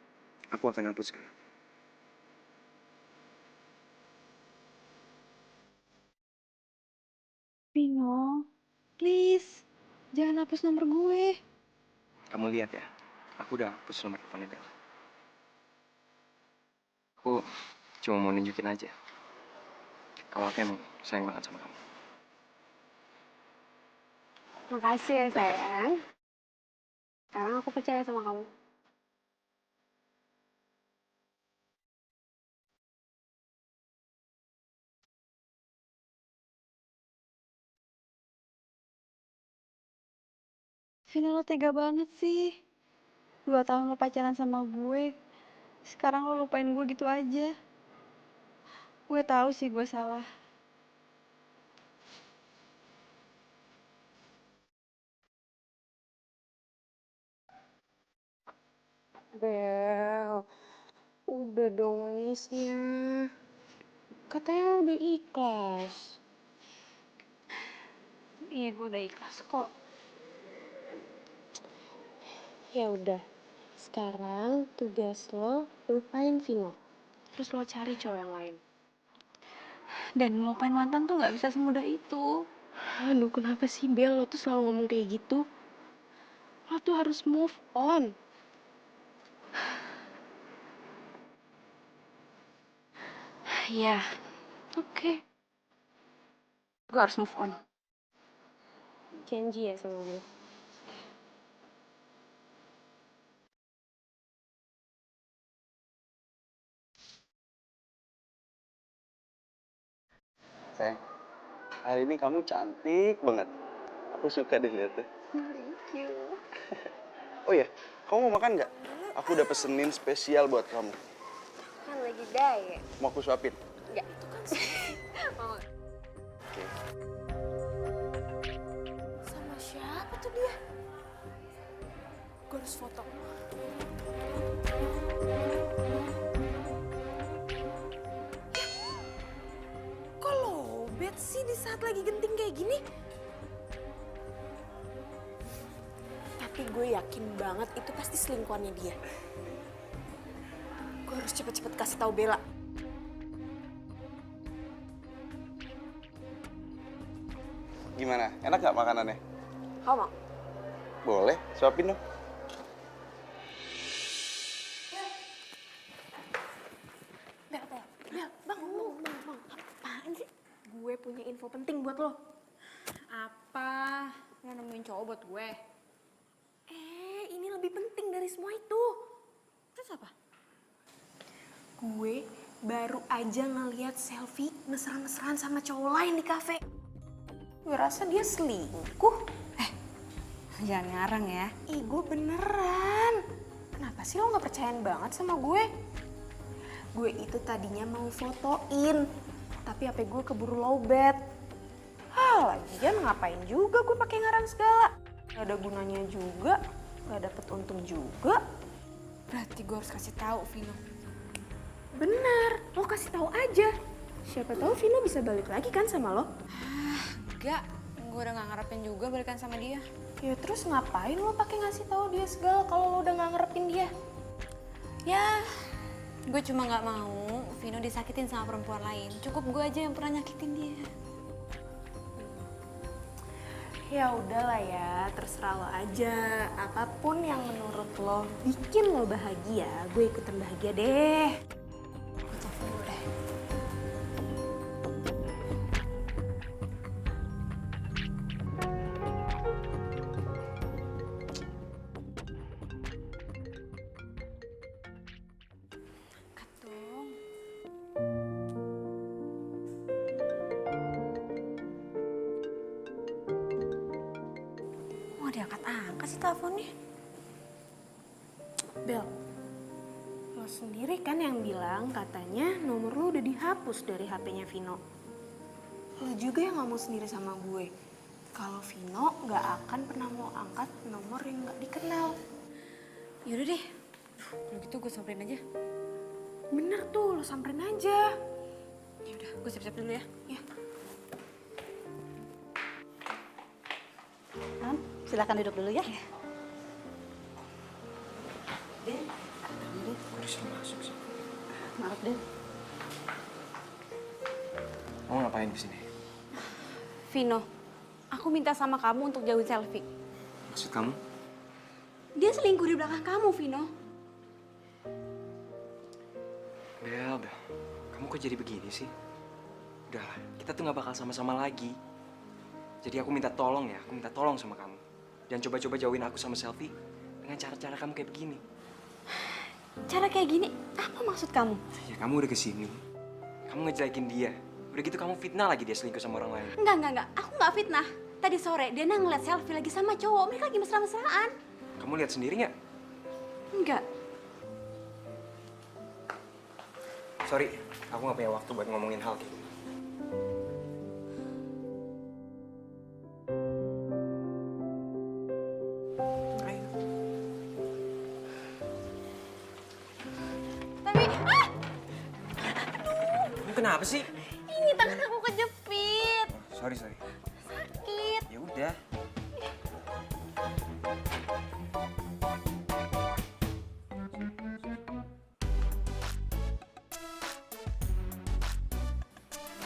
Speaker 1: Aku akan hapus sekarang.
Speaker 2: Vino, please, jangan hapus nomor gue.
Speaker 1: Kamu lihat ya. Aku udah hapus nomor teleponnya Bella. Aku cuma mau nunjukin aja. Kalau aku emang sayang banget sama kamu.
Speaker 6: Makasih ya, sayang. Sekarang aku percaya sama kamu.
Speaker 2: Vino, lo tega banget sih. 2 tahun lo pacaran sama gue. Sekarang lo lupain gue gitu aja. Gue tahu sih gue salah.
Speaker 6: Bel, udah dong nangisnya. Katanya udah ikhlas.
Speaker 2: Iya, gue udah ikhlas kok.
Speaker 6: Ya udah, sekarang tugas lo lupain Vino. Terus lo cari cowok yang lain.
Speaker 2: Dan ngelupain mantan tuh nggak bisa semudah itu.
Speaker 6: Aduh, kenapa sih Bel? Lo tuh selalu ngomong kayak gitu. Lo tuh harus move on.
Speaker 2: Iya, oke. Gue harus move on.
Speaker 6: Janji ya sama gue.
Speaker 7: Sayang, hari ini kamu cantik banget. Aku suka deh liatnya.
Speaker 6: Thank you.
Speaker 7: Oh iya, kamu mau makan nggak? Aku udah pesenin spesial buat kamu.
Speaker 6: Kan lagi diet.
Speaker 7: Mau aku suapin?
Speaker 6: Enggak, itu kan mau.
Speaker 7: Oke.
Speaker 6: Sama siapa tuh dia? Gue harus foto. Kok lowbat sih di saat lagi genting kayak gini? Tapi gue yakin banget itu pasti selingkuhannya dia. Gue harus cepet-cepet kasih tahu Bella.
Speaker 7: Gimana? Enak nggak makanannya?
Speaker 6: Kau mau?
Speaker 7: Boleh, suapin dong.
Speaker 6: Bel, bangun. Apaan sih? Gue punya info penting buat lo.
Speaker 2: Apa? Lo nemuin cowok buat gue?
Speaker 6: Ini lebih penting dari semua itu.
Speaker 2: Terus apa?
Speaker 6: Gue baru aja ngeliat selfie mesra-mesraan sama cowok lain di kafe. Gue rasa dia selingkuh.
Speaker 2: Jangan ngarang ya.
Speaker 6: Ih, gue beneran. Kenapa sih lo gak percayaan banget sama gue? Gue itu tadinya mau fotoin, tapi HP gue keburu lowbat. Lagian ngapain juga gue pakai ngarang segala? Gak ada gunanya juga, gak dapet untung juga.
Speaker 2: Berarti gue harus kasih tahu Vino.
Speaker 6: Bener, lo kasih tahu aja. Siapa tahu Vino bisa balik lagi kan sama lo?
Speaker 2: Enggak, gue udah gak ngarepin juga balikan sama dia.
Speaker 6: Ya terus ngapain lo pakai ngasih tahu dia segala kalau lo udah nggak ngarepin dia?
Speaker 2: Ya, gue cuma gak mau Vino disakitin sama perempuan lain. Cukup gue aja yang pernah nyakitin dia.
Speaker 6: Ya udahlah ya, terserah lo aja. Apapun yang menurut lo bikin lo bahagia, gue ikutan bahagia deh.
Speaker 2: Gue telepon dulu deh. Angkat dong. Mau diangkat-angkat sih teleponnya.
Speaker 6: Bel, lo sendiri kan yang bilang katanya nomor lo udah dihapus dari HP-nya Vino. Lo juga yang ngomong sendiri sama gue. Kalau Vino nggak akan pernah mau angkat nomor yang nggak dikenal.
Speaker 2: Yaudah deh. Kalau gitu gue samperin aja.
Speaker 6: Bener tuh, lo samperin aja.
Speaker 2: Ya udah, gue siap-siap dulu ya.
Speaker 6: Ya.
Speaker 8: Silakan duduk dulu ya.
Speaker 1: Kok disuruh masuk sih?
Speaker 8: Maaf deh.
Speaker 1: Kamu ngapain di sini?
Speaker 2: Vino, aku minta sama kamu untuk jauhin selfie.
Speaker 1: Maksud kamu?
Speaker 2: Dia selingkuh di belakang kamu, Vino.
Speaker 1: Bel, kamu kok jadi begini sih? Udah, kita tuh gak bakal sama-sama lagi. Jadi aku minta tolong ya, aku minta tolong sama kamu. Jangan coba-coba jauhin aku sama selfie dengan cara-cara kamu kayak begini.
Speaker 2: Cara kayak gini, apa maksud kamu?
Speaker 1: Ya kamu udah kesini, kamu ngejelekin dia. Udah gitu kamu fitnah lagi dia selingkuh sama orang lain.
Speaker 2: Enggak. Aku nggak fitnah. Tadi sore dia ngeliat selfie lagi sama cowok. Mereka lagi mesra-mesraan.
Speaker 1: Kamu lihat sendiri nggak?
Speaker 2: Enggak.
Speaker 1: Sorry, aku nggak punya waktu buat ngomongin hal kayak gini. Ayo.
Speaker 2: Tapi,
Speaker 1: Kamu kenapa sih?
Speaker 2: ini tangan aku kejepit.
Speaker 1: Sorry.
Speaker 2: Sakit.
Speaker 1: Ya udah.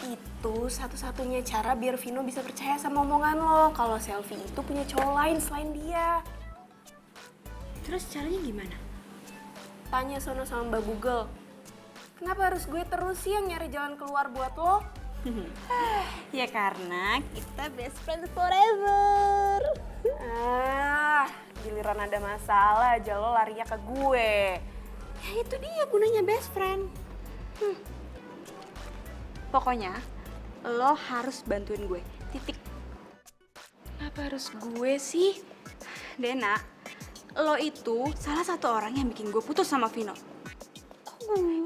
Speaker 6: Itu Itu satu-satunya cara biar Vino bisa percaya sama omongan lo kalau Selfie itu punya cowok lain selain dia.
Speaker 2: Terus caranya gimana?
Speaker 6: Tanya sono sama Mbak Google. Kenapa harus gue terus sih yang nyari jalan keluar buat lo?
Speaker 2: Ya karena kita best friend forever.
Speaker 6: Giliran ada masalah aja lo larinya ke gue.
Speaker 2: Ya itu dia gunanya best friend. Pokoknya lo harus bantuin gue. Titik.
Speaker 6: Kenapa harus gue sih?
Speaker 2: Dena, lo itu salah satu orang yang bikin gue putus sama Vino.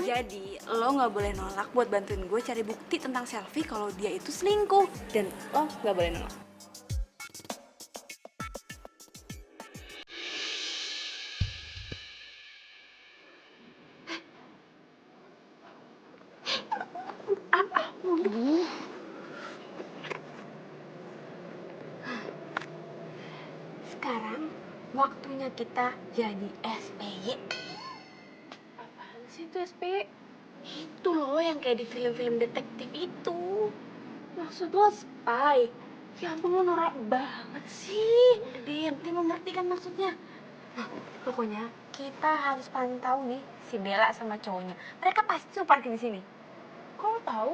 Speaker 2: Jadi lo nggak boleh nolak buat bantuin gue cari bukti tentang Selfie kalau dia itu selingkuh. Dan lo nggak boleh nolak. Sekarang waktunya kita jadi SPY.
Speaker 6: Apaan sih itu SPY?
Speaker 2: Itu loh yang kayak di film-film detektif itu.
Speaker 6: Maksud lo spy?
Speaker 2: Ya ampun lo norak banget sih. Udah deh, yang penting lo ngerti kan maksudnya. Nah, pokoknya kita harus pantau nih si Bella sama cowoknya. Mereka pasti tuh parkir di sini.
Speaker 6: Kok lo tahu?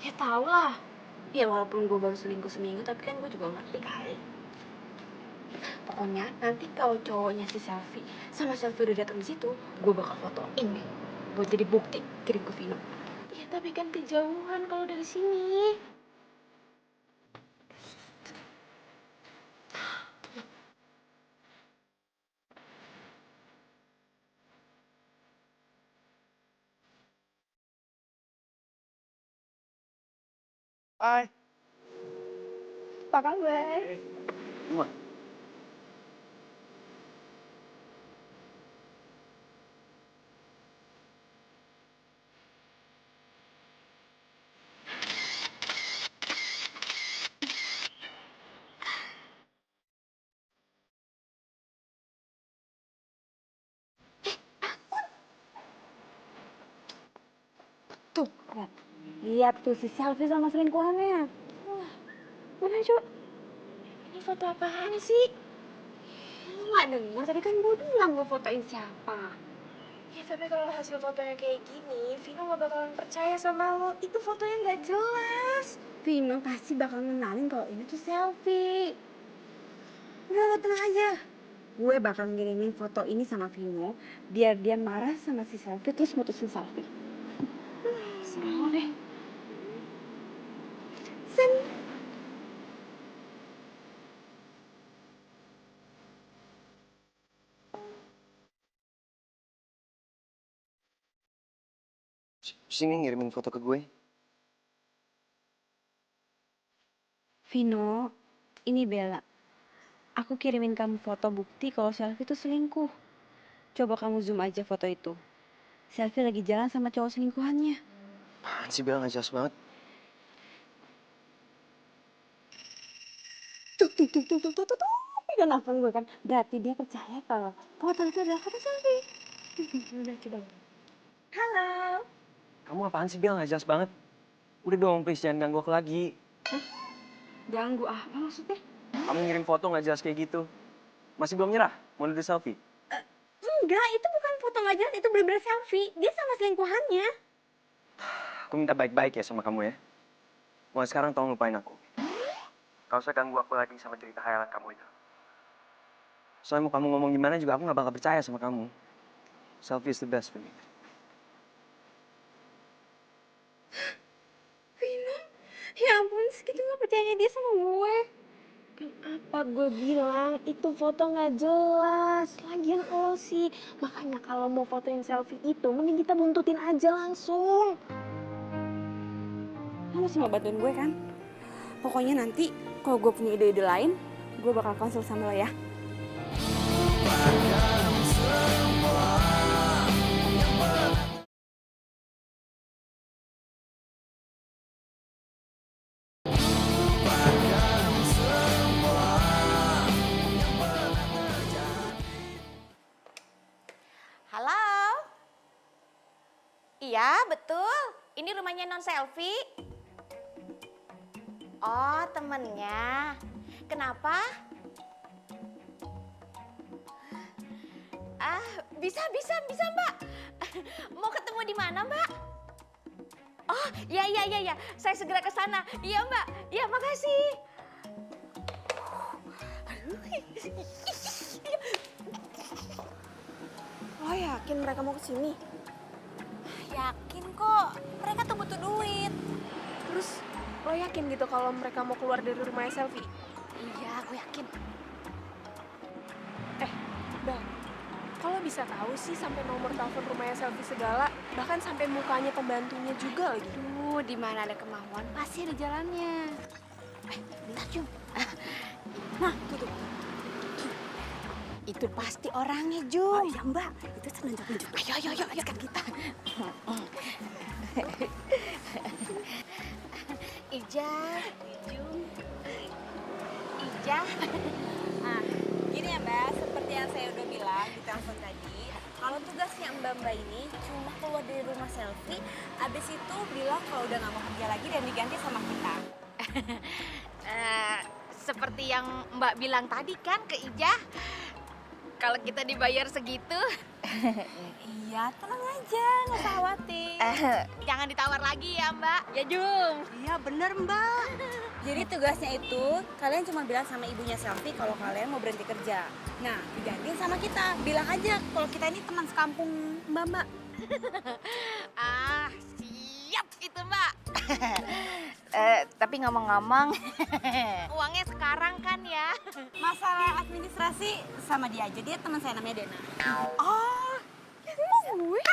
Speaker 2: Ya tau lah. Ya walaupun gue baru selingkuh seminggu, tapi kan gue juga ngerti kali. Pokoknya nanti kalau cowoknya si Selfie sama Selfie udah datang di situ, gue bakal fotoin nih buat jadi bukti kirim ke Vino.
Speaker 6: Ya tapi kan kejauhan kalau dari sini.
Speaker 5: Hai.
Speaker 2: Apa kabar?
Speaker 7: Wah,
Speaker 2: Tuh, lihat tuh si Selfie sama selingkuhannya.
Speaker 6: Mana coba? Ini foto apaan sih?
Speaker 2: Lu gak denger, tadi kan gue bilang gue fotoin siapa.
Speaker 6: Ya tapi kalau hasil fotonya kayak gini, Vino gak bakalan percaya sama lo. Itu fotonya gak jelas.
Speaker 2: Vino pasti bakal ngenalin kalau ini tuh Selfie. Udah lo tenang aja. Gue bakal ngirimin foto ini sama Vino biar dia marah sama si Selfie terus mutusin Selfie.
Speaker 6: Seru deh.
Speaker 2: Sen.
Speaker 1: Sini ngirimin foto ke gue.
Speaker 2: Vino, ini Bella. Aku kirimin kamu foto bukti kalau Selfie itu selingkuh. Coba kamu zoom aja foto itu. Selfie lagi jalan sama cowok selingkuhannya.
Speaker 1: Apaan sih Bel, nggak jelas banget.
Speaker 2: Tuh. Pegang nelfon gue kan. Berarti dia percaya kalau foto itu adalah foto Selfie. Udah coba. Halo.
Speaker 1: Kamu apaan sih Bel, nggak jelas banget. Udah dong, please jangan ganggu aku lagi.
Speaker 2: Ganggu apa maksudnya?
Speaker 1: Kamu ngirim foto nggak jelas kayak gitu. Masih belum nyerah? Mau nuduh Selfie?
Speaker 2: Enggak, itu bukan foto nggak jelas, itu bener-bener Selfie. Dia sama selingkuhannya.
Speaker 1: Aku minta baik-baik ya sama kamu ya. Mulai sekarang tolong lupain aku. Gak usah ganggu aku lagi sama cerita khayalan kamu itu. Soalnya mau kamu ngomong gimana juga aku gak bakal percaya sama kamu. Selfie is the best for me.
Speaker 2: Vino, ya ampun, segitu nggak percayanya dia sama gue.
Speaker 6: Kan apa gue bilang, itu foto gak jelas. Lagian lo sih. Makanya kalau mau fotoin selfie itu, mending kita buntutin aja langsung.
Speaker 2: Lo masih mau bantuin gue kan? Pokoknya nanti kalau gue punya ide-ide lain, gue bakal konsul sama lo ya.
Speaker 4: Halo? Iya, betul. Ini rumahnya Non Selfie. Oh, temennya. Kenapa? Bisa Mbak. Mau ketemu di mana Mbak? Oh, ya. Saya segera ke sana. Iya Mbak. Iya, makasih.
Speaker 6: Lo yakin mereka mau kesini?
Speaker 4: Yakin kok. Mereka tuh butuh duit.
Speaker 6: Terus lo yakin gitu kalau mereka mau keluar dari rumahnya Selfie?
Speaker 4: Iya, gue yakin.
Speaker 6: Bang, kalau bisa tahu sih sampai nomor telepon rumahnya Selfie segala, bahkan sampai mukanya pembantunya juga lagi.
Speaker 4: Di mana ada kemauan pasti ada jalannya. Bentar Jum. Nah, tuh. Itu pasti orangnya Jum. Oh iya Mbak, itu senang Jum. Ayo, ajak kita. Ija, Jum, Ija.
Speaker 9: Nah, gini ya Mbak, seperti yang saya udah bilang di telepon tadi, kalau tugasnya Mbak ini cuma keluar dari rumah Selfie, abis itu bilang kalau udah nggak mau kerja lagi dan diganti sama kita.
Speaker 4: Seperti yang Mbak bilang tadi kan ke Ija, kalau kita dibayar segitu,
Speaker 9: Iya, tenang aja, nggak usah khawatir.
Speaker 4: jangan ditawar lagi ya Mbak. Ya Jum.
Speaker 9: Iya bener Mbak. Jadi tugasnya itu, kalian cuma bilang sama ibunya Selfie kalau kalian mau berhenti kerja. Nah, digantiin sama kita. Bilang aja kalau kita ini teman sekampung Mbak.
Speaker 4: Siap itu Mbak. Tapi ngomong-ngomong, uangnya sekarang kan ya?
Speaker 9: Masalah administrasi sama dia aja, dia teman saya namanya Dena.
Speaker 4: Oh, gue?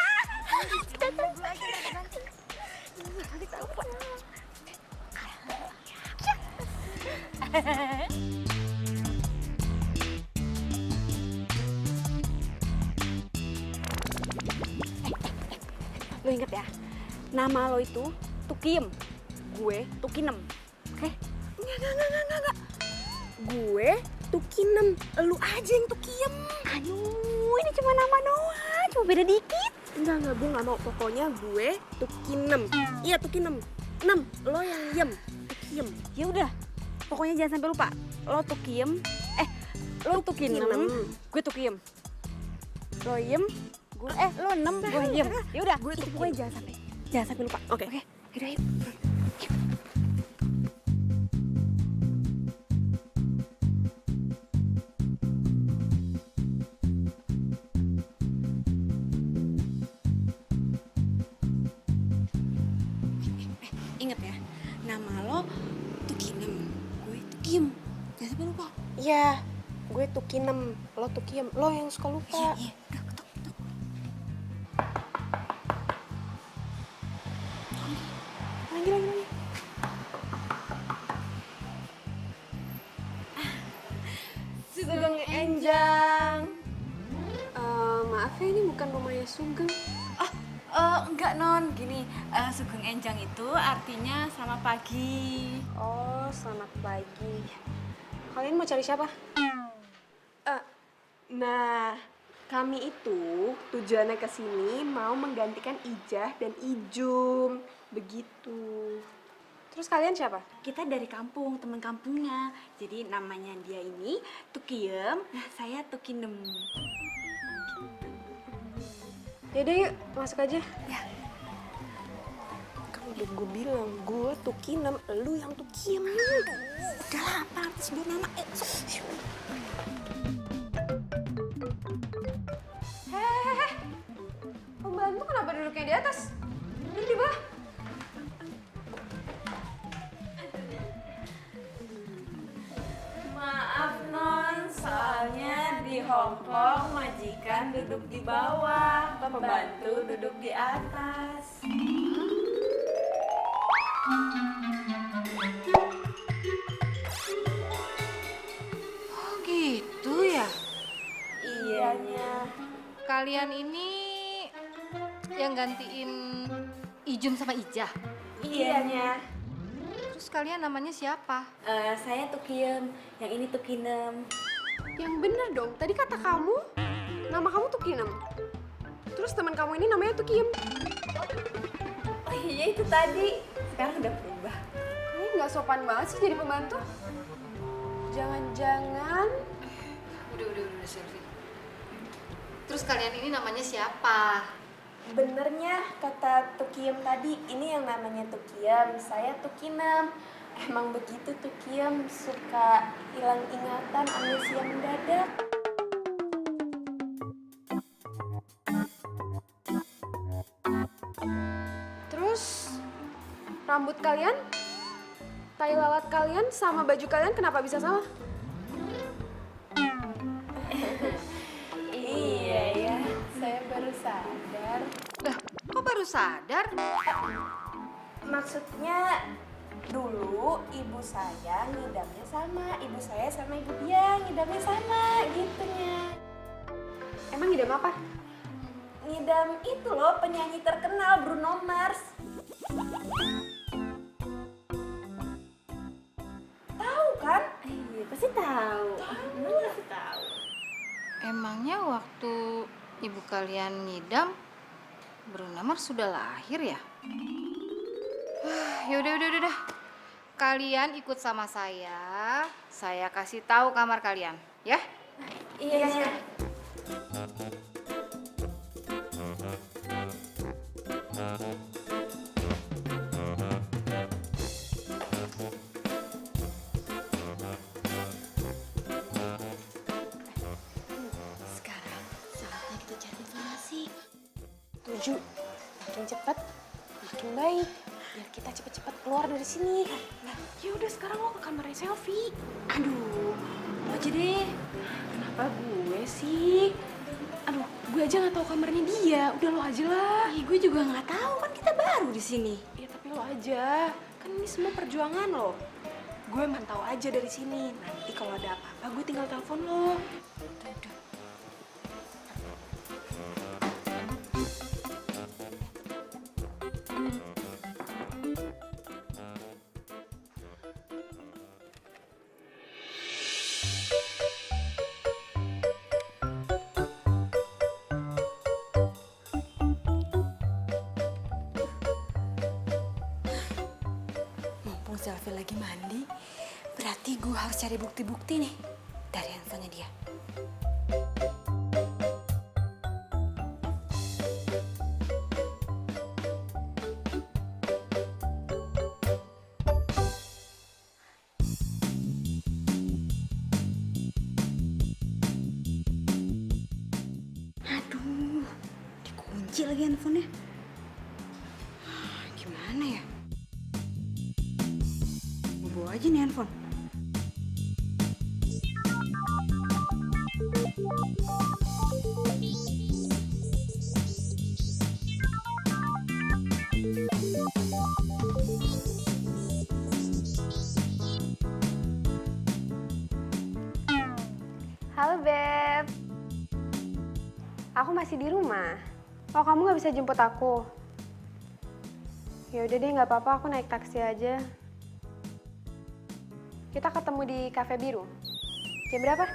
Speaker 9: Lo inget ya, nama lo itu Tukiem, gue Tukinem. Oke?
Speaker 6: Enggak. Gue Tukinem, lu aja yang Tukiem.
Speaker 9: Aduh, ini cuma nama doang, cuma beda dikit.
Speaker 6: Enggak, gue nggak mau. Pokoknya gue Tukinem. Iya, Tukinem. 6, lo yang Yem. Tukiem.
Speaker 9: Ya udah, pokoknya jangan sampai lupa. Lo Tukiem, lo Tukinem, gue Tukiem. Lo Yem, gue lo 6, gue Yem. Ya udah,
Speaker 6: Gue
Speaker 9: itu
Speaker 6: Tukiem.
Speaker 9: pokoknya jangan sampai lupa.
Speaker 6: Oke.
Speaker 9: Yaudah, yuk. Ingat ya, nama lo Tukinem, gue Tukiem. Jangan sampai lupa.
Speaker 6: Iya, gue Tukinem, lo Tukiem. Lo yang suka lupa.
Speaker 9: Iya, udah ketok.
Speaker 6: Lagi. Sugeng Enjang. Maaf ya, ini bukan rumahnya Sugeng.
Speaker 9: Enggak non, gini, Sugeng Enjang itu artinya selamat pagi.
Speaker 6: Oh, selamat pagi. Kalian mau cari siapa? Nah, kami itu tujuannya ke sini mau menggantikan Ijah dan Ijum. Begitu. Terus kalian siapa?
Speaker 9: Kita dari kampung, teman kampungnya. Jadi namanya dia ini Tukiem, nah saya Tukinem.
Speaker 6: Yaudah yuk, masuk aja. Ya. Kan udah gue bilang, gue Tukinem, lu yang Tukiem.
Speaker 9: Udah lah, apa sebut nama?
Speaker 6: Pembantu kenapa duduknya di atas? Duduk di bawah.
Speaker 9: Maaf non, soalnya di Hong Kong majikan duduk di bawah, pembantu duduk di atas.
Speaker 10: Oh gitu ya?
Speaker 9: Iyanya.
Speaker 10: Kalian ini yang gantiin Ijum sama Ijah?
Speaker 9: Iyanya.
Speaker 10: Terus kalian namanya siapa?
Speaker 9: Saya Tukiem, yang ini Tukinem.
Speaker 6: Yang bener dong, tadi kata kamu, nama kamu Tukinem. Terus teman kamu ini namanya Tukiem.
Speaker 9: Oh iya itu tadi, sekarang udah berubah.
Speaker 6: Kalian nggak sopan banget sih jadi pembantu. Jangan-jangan
Speaker 10: Udah, Selfie. Terus kalian ini namanya siapa?
Speaker 4: Benernya kata Tukiem tadi, ini yang namanya Tukiem, saya Tukinem. Emang begitu Tukiem, suka hilang ingatan, amnesia mendadak.
Speaker 6: terus rambut kalian, tai lalat kalian sama baju kalian kenapa bisa sama?
Speaker 4: Iya ya, saya baru sadar.
Speaker 10: Lah, kok baru sadar?
Speaker 4: Maksudnya dulu ibu saya ngidamnya sama, ibu saya sama ibu dia ngidamnya sama gitunya.
Speaker 6: Emang ngidam apa?
Speaker 4: Ngidam itu loh penyanyi terkenal Bruno Mars. Tahu kan? Iya pasti tahu. Pasti tahu.
Speaker 10: Emangnya waktu ibu kalian ngidam, Bruno Mars sudah lahir ya? Yaudah. Kalian ikut sama saya kasih tahu kamar kalian, ya?
Speaker 4: Iya.
Speaker 6: Sekarang saatnya kita cari informasi.
Speaker 4: Tujuh. Makin cepat, makin baik. Biar kita cepet-cepet keluar dari sini.
Speaker 6: Ya udah sekarang lo ke kamarnya Selfie. Aduh, lo aja deh. Kenapa gue sih? Aduh, gue aja nggak tahu kamarnya dia. Udah lo aja lah.
Speaker 9: Ih, gue juga nggak tahu kan kita baru di sini.
Speaker 6: Ya tapi lo aja. Kan ini semua perjuangan lo. Gue mantau aja dari sini. Nanti kalau ada apa-apa gue tinggal telepon lo.
Speaker 9: Mumpung Selfie lagi mandi, berarti gue harus cari bukti-bukti nih dari handphonenya dia. Aduh, dikunci lagi handphonenya. Gimana ya? Gue bawa aja nih handphone.
Speaker 6: Halo Beb. Aku masih di rumah. Oh kamu nggak bisa jemput aku? Ya udah deh nggak apa-apa, aku naik taksi aja. Kita ketemu di Cafe Biru. Jam berapa?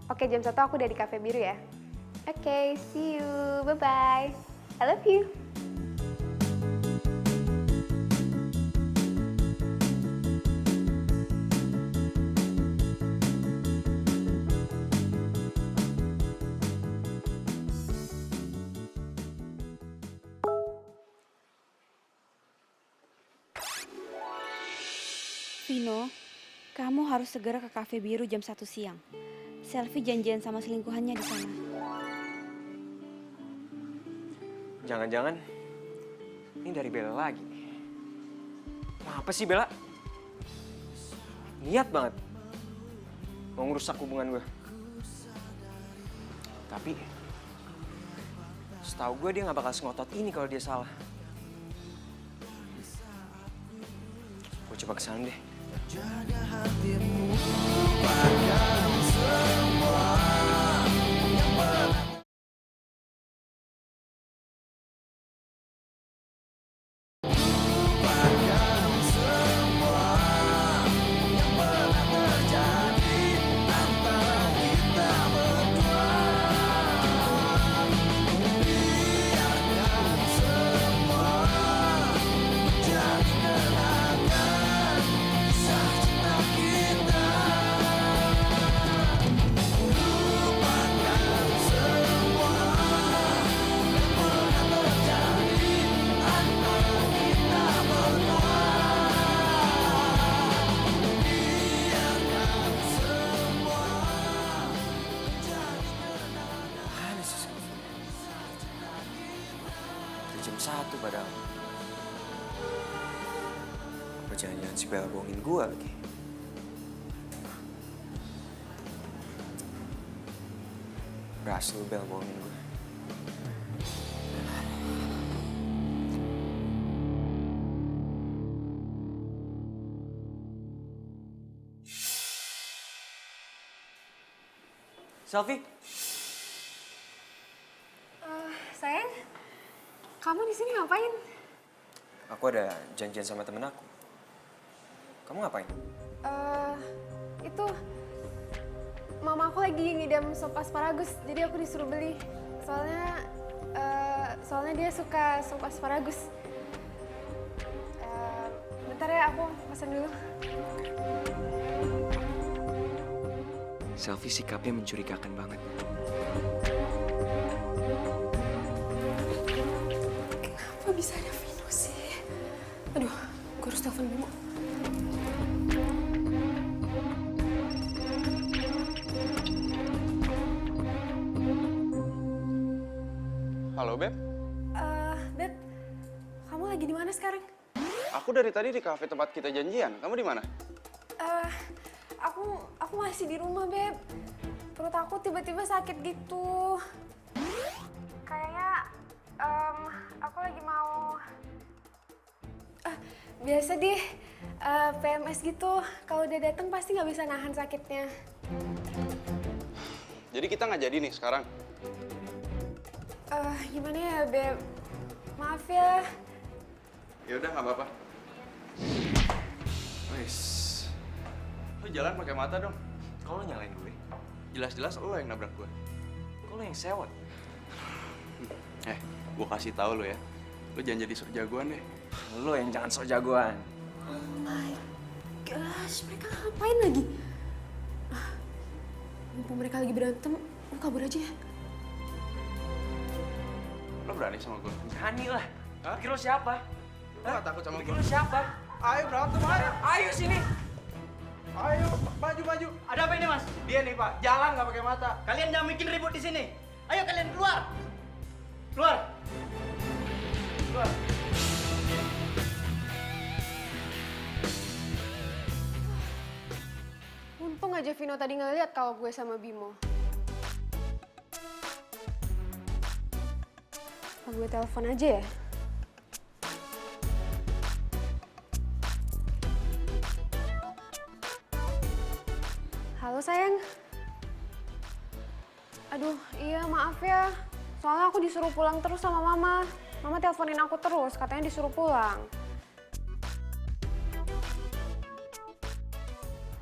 Speaker 6: Oke, jam 1 aku udah di Cafe Biru ya. Oke, see you. Bye-bye. I love you.
Speaker 9: Vino, kamu harus segera ke Cafe Biru jam 1 siang. Selfie janjian sama selingkuhannya di sana.
Speaker 1: Jangan-jangan ini dari Bella lagi. Kenapa sih Bella? Niat banget mau ngerusak hubungan gue. Tapi setahu gue dia nggak bakal sengotot ini kalau dia salah. Gue coba kesana deh.
Speaker 3: Jaga hatimu, lupakan semua yang pernah. Lupakan semua yang pernah terjadi antara kita berdua. Biarkan semua menjadi kenangan.
Speaker 1: Jam 1 padahal. Apa jangan-jangan si Bella bohongin gue lagi? Berhasil Bella bohongin gue. Selfie?
Speaker 6: Sayang, kamu di sini ngapain?
Speaker 1: Aku ada janjian sama temen aku. Kamu ngapain?
Speaker 6: Itu mama aku lagi ngidam sop asparagus, jadi aku disuruh beli. Soalnya dia suka sop asparagus. Bentar ya, aku pesan dulu.
Speaker 1: Selfie sikapnya mencurigakan banget.
Speaker 6: Kenapa bisa ada Vino sih? Aduh, gue harus telepon Bimo.
Speaker 7: Halo, Beb.
Speaker 6: Beb, kamu lagi di mana sekarang?
Speaker 7: Aku dari tadi di kafe tempat kita janjian. Kamu di mana?
Speaker 6: Aku masih di rumah, Beb. Perut aku tiba-tiba sakit gitu. Kayaknya aku lagi mau biasa deh PMS gitu. Kalau udah datang pasti nggak bisa nahan sakitnya.
Speaker 7: Jadi kita nggak jadi nih sekarang.
Speaker 6: Gimana ya, Beb? Maaf ya.
Speaker 7: Ya udah nggak apa-apa. Wes, lu jalan pakai mata dong.
Speaker 1: Kok lo nyalain gue?
Speaker 7: Jelas-jelas lo yang nabrak gue.
Speaker 1: Kok lo yang sewot?
Speaker 7: Gue kasih tahu lo ya. Lo jangan jadi sok jagoan deh.
Speaker 1: Lo yang jangan sok jagoan.
Speaker 6: Oh my gosh, mereka ngapain lagi? Mumpung mereka lagi berantem, lu kabur aja ya.
Speaker 7: Lo berani sama gue?
Speaker 1: Berani lah. Pikir lo siapa?
Speaker 7: Lo gak takut sama
Speaker 1: Pikir
Speaker 7: gue?
Speaker 1: lo siapa?
Speaker 7: Ayo berantem, ayo.
Speaker 1: Ayo sini.
Speaker 7: Ayo, maju.
Speaker 5: Ada apa ini, Mas?
Speaker 7: Dia nih, Pak. Jalan nggak pakai mata.
Speaker 5: Kalian jangan bikin ribut di sini. Ayo kalian keluar. Keluar. Keluar.
Speaker 6: Untung aja Vino tadi ngeliat kalau gue sama Bimo. Apa gue telepon aja ya? Halo sayang. Aduh, iya maaf ya. Soalnya aku disuruh pulang terus sama mama. Mama teleponin aku terus, katanya disuruh pulang.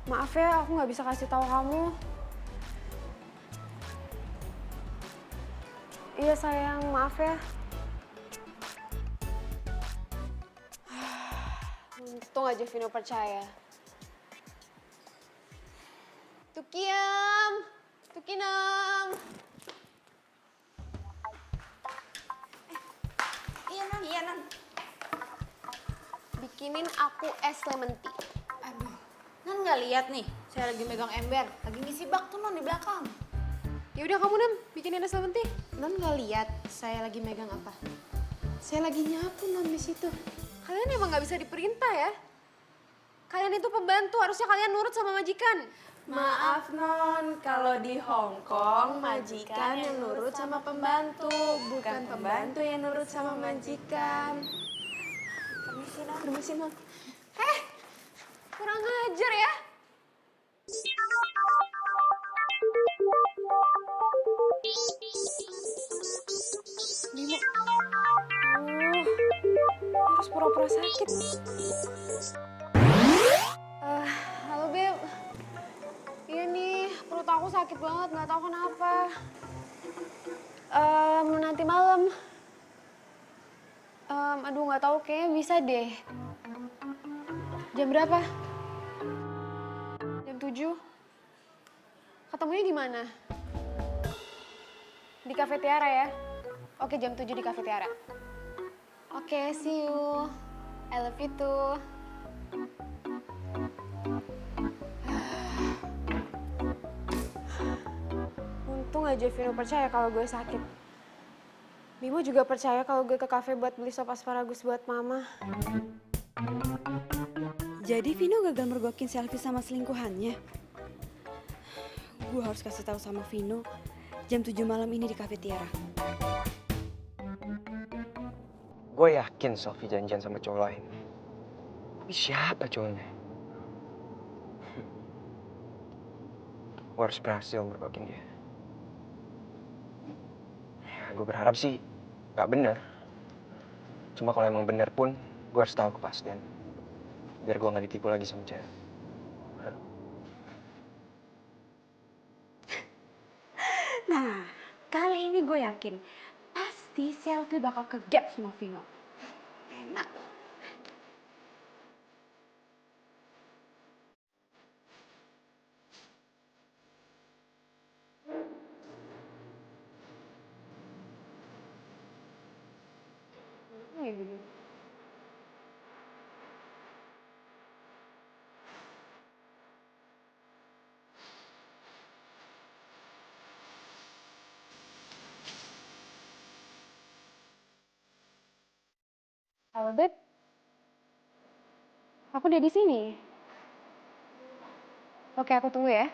Speaker 6: Maaf ya, aku nggak bisa kasih tahu kamu. Iya sayang, maaf ya. Untung aja Vino percaya. Tukiam, Tukinam.
Speaker 9: Iya, Non.
Speaker 6: Bikinin aku es lemon tea.
Speaker 10: Aduh, Non nggak lihat nih, saya lagi megang ember, lagi ngisi bak tuh Non di belakang.
Speaker 6: Ya udah kamu Nam, bikinin es lemon tea.
Speaker 10: Non nggak lihat saya lagi megang apa? Saya lagi nyapu Non di situ.
Speaker 6: Kalian emang nggak bisa diperintah ya? Kalian itu pembantu, harusnya kalian nurut sama majikan.
Speaker 4: Maaf Non, kalau di Hong Kong majikan yang nurut sama pembantu, bukan pembantu yang nurut sama majikan. Permisi Non.
Speaker 6: Kurang ajar ya. Bimo. Harus pura-pura sakit. Halo Beb. Iya nih, perut aku sakit banget, nggak tahu kenapa. Nanti malam. Aduh nggak tahu, kayaknya bisa deh. Jam berapa? Jam 7? Ketemunya di mana? Di Cafe Tiara ya? Oke, jam 7 di Cafe Tiara. Oke, see you. I love you too. Untung aja Vino percaya kalau gue sakit. Bimo juga percaya kalau gue ke kafe buat beli sop asparagus buat mama.
Speaker 2: Jadi Vino gagal mergokin selfie sama selingkuhannya. Gue harus kasih tahu sama Vino jam 7 malam ini di Cafe Tiara.
Speaker 1: Gue yakin Sofi janjian sama cowok lain. Tapi siapa cowoknya? Gue harus berhasil mergokin dia. Ya, gue berharap sih gak bener. Cuma kalau emang bener pun, gue harus tahu kepastian. Biar gue gak ditipu lagi sama cewek.
Speaker 2: Nah, kali ini gue yakin pasti selfie bakal ke gap sama Vino. Enak. Halo, Beb. Aku udah di sini. Oke, aku tunggu ya.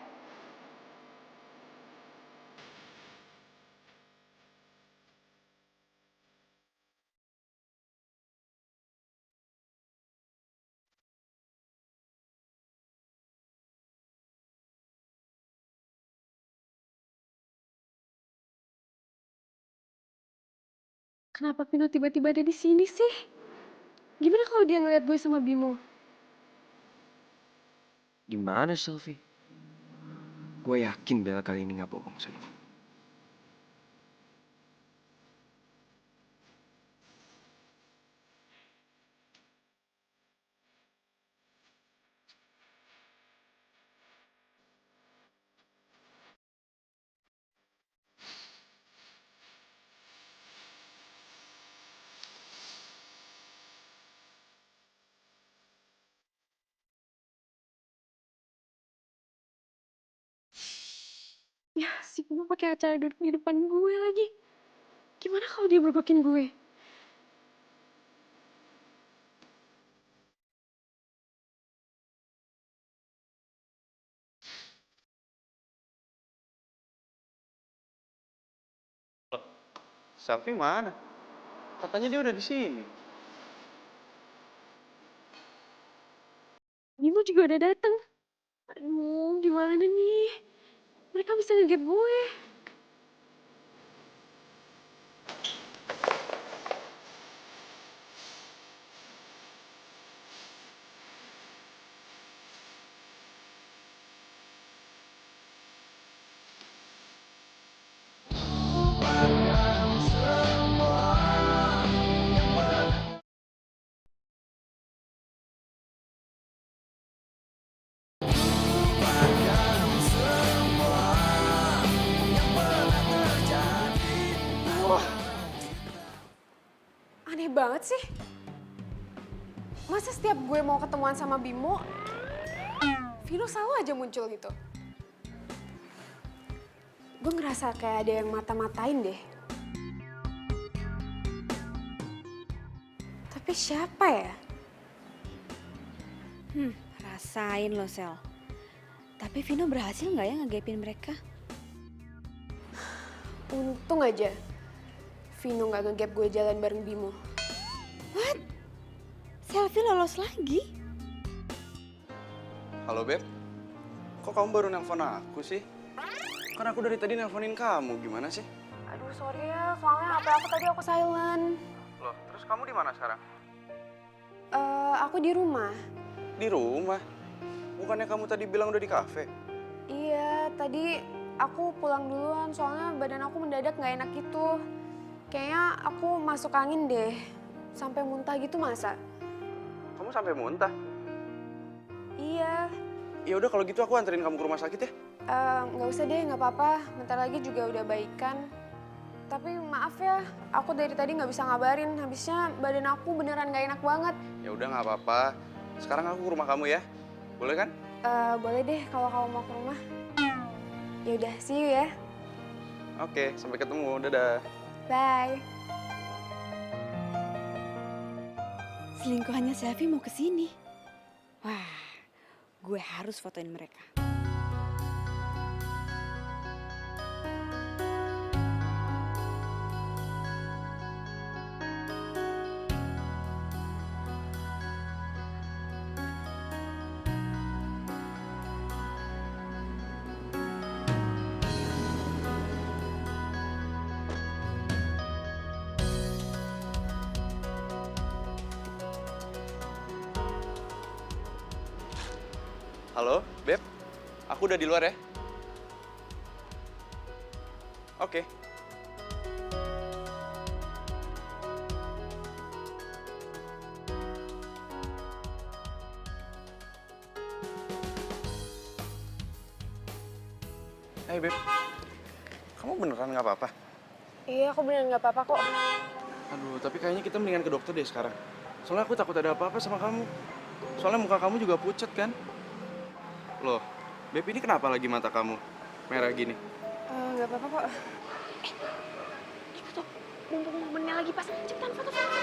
Speaker 2: Kenapa Vino tiba-tiba ada di sini sih? Gimana kalau dia ngeliat gue sama Bimo?
Speaker 1: Gimana Sofi? Gue yakin Bella kali ini gak bohong sama gue.
Speaker 2: Ya, si Bimo pakai acara duduk di depan gue lagi. Gimana kalau dia bergokin gue?
Speaker 7: Selfie mana? Katanya dia udah di sini.
Speaker 2: Bimo juga udah datang. Aduh, gimana nih? Mereka bisa ngegap gue.
Speaker 6: Aneh banget sih. Masa setiap gue mau ketemuan sama Bimo, Vino selalu aja muncul gitu. Gue ngerasa kayak ada yang mata-matain deh. Tapi siapa ya?
Speaker 2: Rasain lo, Sel. Tapi Vino berhasil nggak ya ngegapin mereka?
Speaker 6: Untung aja Vino nggak ngegap gue jalan bareng Bimo.
Speaker 2: What? Selfie lolos lagi?
Speaker 7: Halo, Beb. Kok kamu baru nelpon aku sih? Kan aku dari tadi nelponin kamu, gimana sih?
Speaker 6: Aduh sorry ya, soalnya HP aku tadi aku silent.
Speaker 7: Loh, terus kamu di mana sekarang?
Speaker 6: Aku di rumah.
Speaker 7: Di rumah? Bukannya kamu tadi bilang udah di kafe?
Speaker 6: Iya, tadi aku pulang duluan soalnya badan aku mendadak nggak enak gitu. Kayaknya aku masuk angin deh, sampai muntah gitu masa?
Speaker 7: Kamu sampai muntah?
Speaker 6: Iya,
Speaker 7: Ya udah kalau gitu aku anterin kamu ke rumah sakit ya.
Speaker 6: nggak usah deh, nggak apa-apa. Bentar lagi juga udah baikan. Tapi maaf ya, aku dari tadi nggak bisa ngabarin. Habisnya badan aku beneran nggak enak banget.
Speaker 7: Ya udah nggak apa-apa. Sekarang aku ke rumah kamu ya. Boleh kan?
Speaker 6: Boleh deh kalau kamu mau ke rumah. Ya udah, see you ya.
Speaker 7: Oke, sampai ketemu. Dadah.
Speaker 6: Bye.
Speaker 2: selingkuhannya Selfie mau kesini. Wah, gue harus fotoin mereka.
Speaker 7: Halo, Beb. Aku udah di luar ya. Oke. Hey, Beb. Kamu beneran nggak apa-apa?
Speaker 6: Iya, aku beneran nggak apa-apa kok.
Speaker 7: Aduh, tapi kayaknya kita mendingan ke dokter deh sekarang. Soalnya aku takut ada apa-apa sama kamu. Soalnya muka kamu juga pucat kan? Loh, Beb, ini kenapa lagi mata kamu merah gini?
Speaker 6: Nggak apa-apa kok. Itu tuh, mumpung momennya lagi pas, cepetan foto-foto.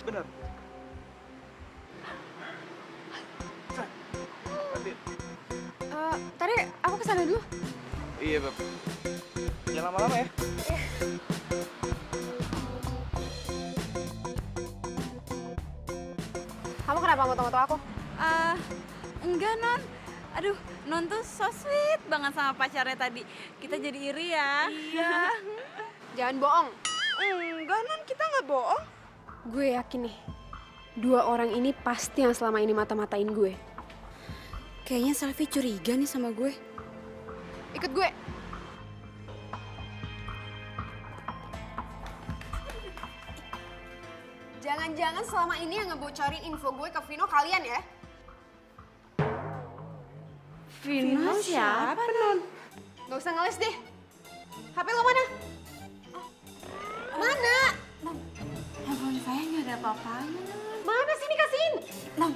Speaker 7: Bener.
Speaker 6: Tadi aku kesana dulu.
Speaker 7: Iya, Beb. Jangan lama-lama ya.
Speaker 6: Kamu kenapa moto-moto aku?
Speaker 9: Enggak, Non. Aduh, Non tuh so sweet banget sama pacarnya tadi. Kita jadi iri ya. Iya.
Speaker 6: Jangan bohong.
Speaker 4: Enggak, Non, kita nggak bohong.
Speaker 6: Gue yakin nih, dua orang ini pasti yang selama ini mata-matain gue.
Speaker 2: Kayaknya Selfie curiga nih sama gue.
Speaker 6: Ikut gue. Jangan-jangan selama ini yang ngebocorin info gue ke Vino kalian ya?
Speaker 2: Vino siapa, Non?
Speaker 6: Gak usah ngeles deh. HP lo mana? Mana?
Speaker 10: Handphone saya nggak ada apa-apanya.
Speaker 6: Mana sini kasihin?
Speaker 10: Non,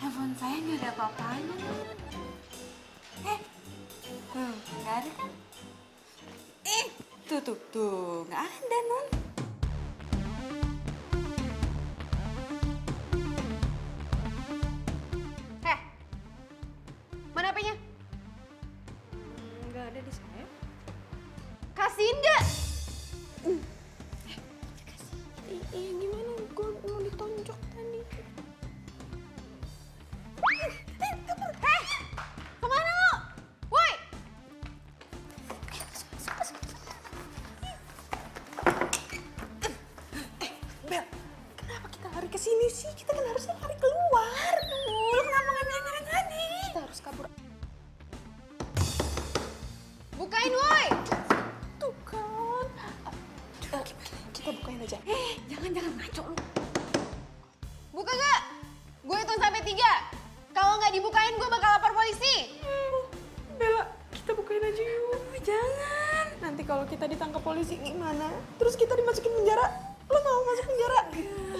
Speaker 10: handphone saya nggak ada apa-apanya. Tuh, nggak ada kan?
Speaker 2: Tuh, nggak ada, Non.
Speaker 6: Mana HP-nya?
Speaker 2: Nggak ada di saya.
Speaker 6: Kasihin gak?
Speaker 4: Iya, gimana? Gue mau ditonjok tadi.
Speaker 6: Kemana lo? Woi!
Speaker 4: Bel, kenapa kita lari ke sini sih? Kita kan harusnya lari keluar. Lu kenapa nggak bilang tadi? Kita harus kabur.
Speaker 6: Bukain, woi!
Speaker 4: Tuh kan. Kita bukain aja.
Speaker 2: Jangan ngaco lu.
Speaker 6: Buka gak? Gue hitung sampai 3. Kalau nggak dibukain, gue bakal lapor polisi.
Speaker 4: Bella, kita bukain aja yuk.
Speaker 2: Jangan.
Speaker 4: Nanti kalau kita ditangkap polisi gimana? Terus kita dimasukin penjara. Lo mau masuk penjara?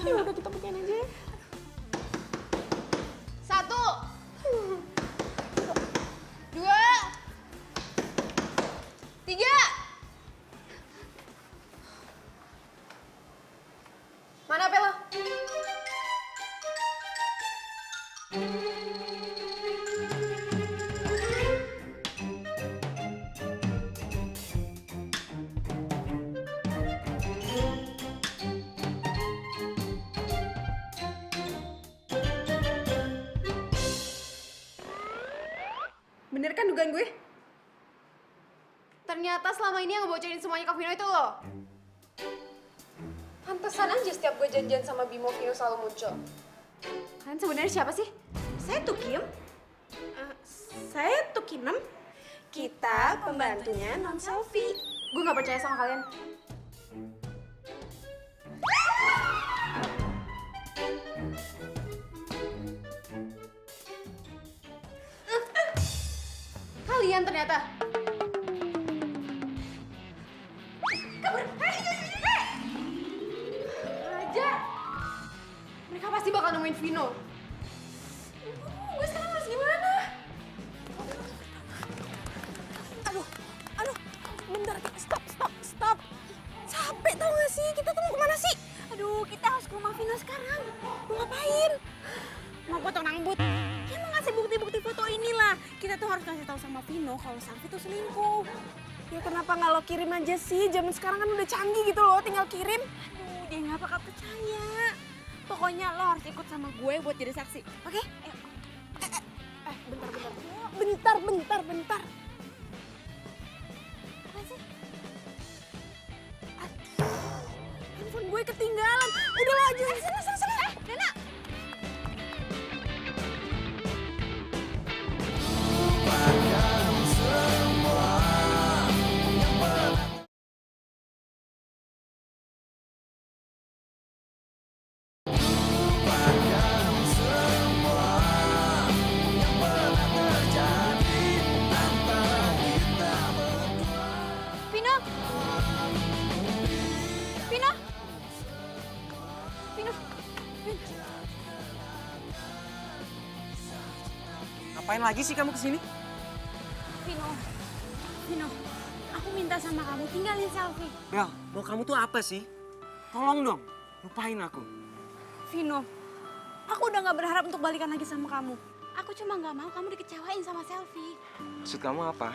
Speaker 4: Ya udah kita bukain aja.
Speaker 6: 1, 2, 3. Mana HP lo? Bener kan dugaan gue? Ternyata selama ini yang ngebocorin semuanya ke Vino itu lo. Pantesan aja setiap gue janjian sama Bimo, Vino selalu muncul. Kalian sebenarnya siapa sih?
Speaker 4: Saya Tukim. Saya Tukinem. Kita pembantunya non selfie.
Speaker 6: Gue gak percaya sama kalian. Kalian ternyata. Kabur. Aja. Mereka pasti bakal nemuin Vino. Gue sekarang harus gimana?
Speaker 4: Aduh, bentar, stop. sama Vino kalau Selfie tuh selingkuh.
Speaker 6: Ya kenapa nggak lo kirim aja sih? Zaman sekarang kan udah canggih gitu loh, tinggal kirim.
Speaker 4: Aduh, dia nggak bakal percaya. Pokoknya lo harus ikut sama gue buat jadi saksi, oke?
Speaker 6: Bentar.
Speaker 4: Apa sih?
Speaker 6: Handphone gue ketinggalan. Udah lo aja sana.
Speaker 4: Dana! Vino! Vino! Vino!
Speaker 1: Ngapain lagi sih kamu kesini?
Speaker 4: Vino, aku minta sama kamu tinggalin Selfie.
Speaker 1: Bel, mau kamu tuh apa sih? Tolong dong, lupain aku.
Speaker 4: Vino, aku udah gak berharap untuk balikan lagi sama kamu. Aku cuma gak mau kamu dikecewain sama Selfie.
Speaker 1: Maksud kamu apa?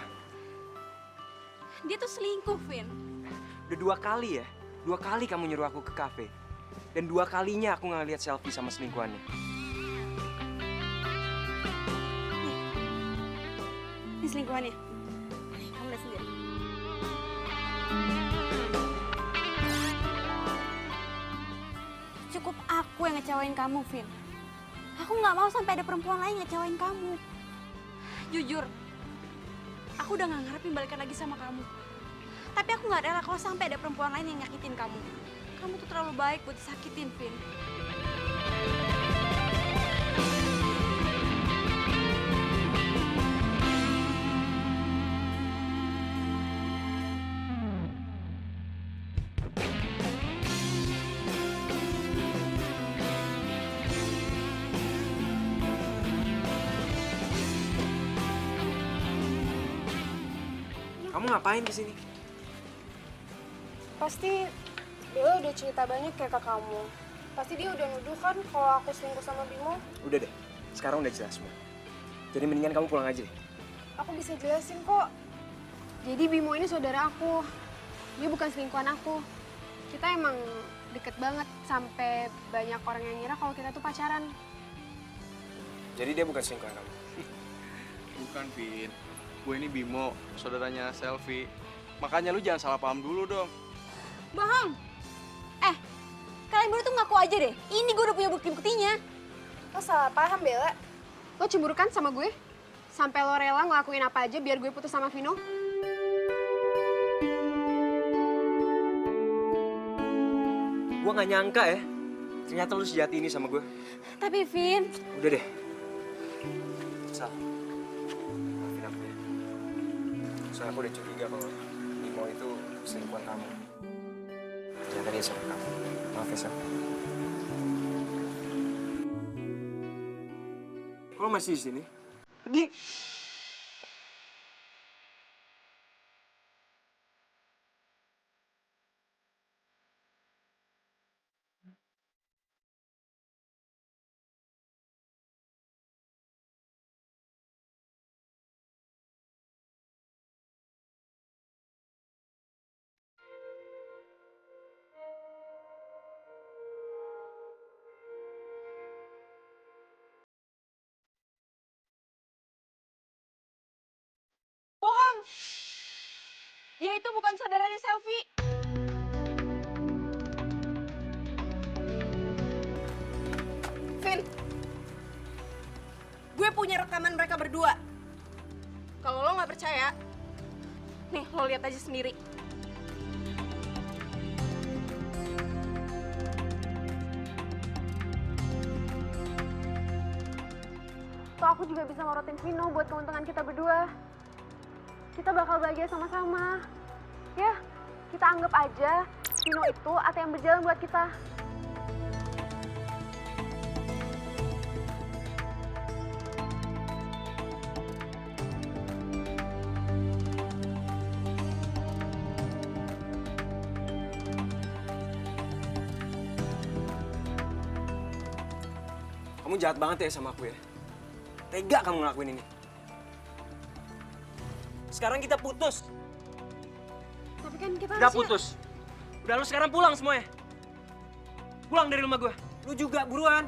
Speaker 4: Dia tuh selingkuh, Vin.
Speaker 1: Udah 2 kali ya? 2 kali kamu nyuruh aku ke kafe. Dan 2 kalinya aku nggak lihat selfie sama selingkuhannya.
Speaker 4: Ini selingkuhannya. Nih, kamu lihat sendiri. Cukup aku yang ngecewain kamu, Vin. Aku nggak mau sampai ada perempuan lain ngecewain kamu. Jujur, aku udah gak ngarepin balikan lagi sama kamu. Tapi aku gak rela kalau sampai ada perempuan lain yang nyakitin kamu. Kamu tuh terlalu baik buat disakitin, Vin.
Speaker 1: Kamu ngapain di sini?
Speaker 6: Pasti Bella udah cerita banyak kayak ke kamu. Pasti dia udah nuduh kan kalau aku selingkuh sama Bimo.
Speaker 1: Udah deh, sekarang udah jelas semua. Jadi mendingan kamu pulang aja deh.
Speaker 6: Aku bisa jelasin kok. Jadi Bimo ini saudara aku. Dia bukan selingkuhan aku. Kita emang deket banget sampai banyak orang yang ngira kalau kita tuh pacaran.
Speaker 1: Jadi dia bukan selingkuhan kamu?
Speaker 7: Bukan, Vin. Gue ini Bimo, saudaranya Selfie. Makanya lu jangan salah paham dulu dong.
Speaker 4: Bohong! Kalian berdua tuh ngaku aja deh. Ini gue udah punya bukti-buktinya.
Speaker 6: Lo salah paham, Bella. Lo cemburu kan sama gue? Sampai lo rela ngelakuin apa aja biar gue putus sama Vino?
Speaker 1: Gue gak nyangka ya, ternyata lu sejati ini sama gue.
Speaker 4: Tapi, Vin,
Speaker 1: Udah deh. Sal, maafin aku ya. Soalnya aku udah curiga kalau Bimo itu selingkuhan kamu. Ternyata dia sama kamu. Maaf ya, Sal. Kok lo masih di sini? Pergi.
Speaker 4: bohong! Dia itu bukan saudaranya Selfie.
Speaker 6: Vin, gue punya rekaman mereka berdua. Kalau lo nggak percaya, nih lo lihat aja sendiri. Toh aku juga bisa ngorotin Vino buat keuntungan kita berdua. Kita bakal bahagia sama-sama. Ya, kita anggap aja Vino itu ATM berjalan buat kita.
Speaker 1: Kamu jahat banget ya sama aku ya. Tega kamu ngelakuin ini. Sekarang kita putus.
Speaker 2: Tapi kan kita
Speaker 1: Udah putus. Udah lu sekarang pulang semuanya. Pulang dari rumah gue. Lu juga buruan.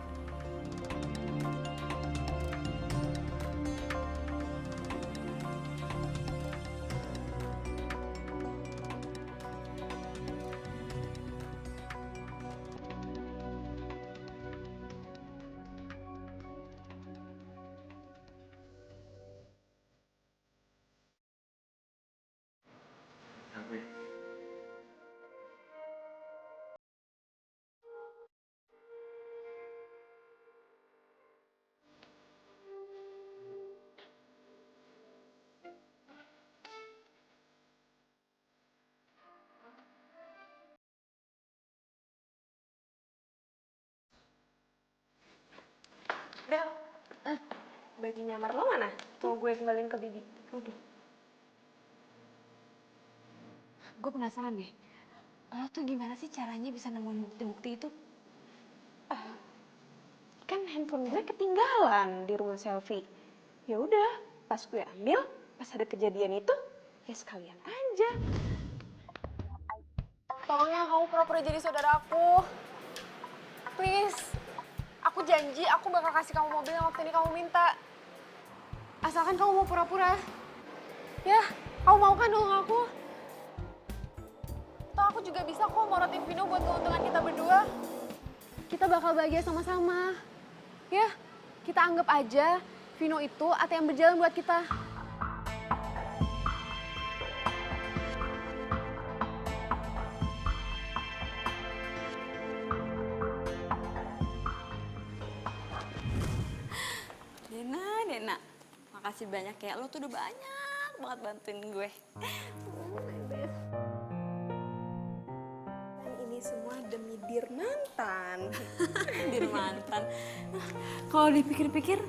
Speaker 6: Del, baju nyamar lo mana? Mau gue kembaliin ke Bibi.
Speaker 2: Gue penasaran deh. Lo tuh gimana sih caranya bisa nemuin bukti-bukti itu?
Speaker 6: Kan handphone gue ketinggalan di rumah selfie. Ya udah, pas gue ambil, pas ada kejadian itu, ya sekalian aja. Tolong ya kamu pura-pura jadi saudara aku. Please. Aku janji aku bakal kasih kamu mobil yang waktu ini kamu minta. Asalkan kamu mau pura-pura. Ya, kamu mau kan dong aku? Toh aku juga bisa kok morotin Vino buat keuntungan kita berdua. Kita bakal bahagia sama-sama. Ya, kita anggap aja Vino itu ATM berjalan buat kita.
Speaker 9: Dena, makasih banyak ya. Lo tuh udah banyak banget bantuin gue.
Speaker 6: Dan ini semua demi dir mantan.
Speaker 9: Dir mantan. Kalau dipikir-pikir,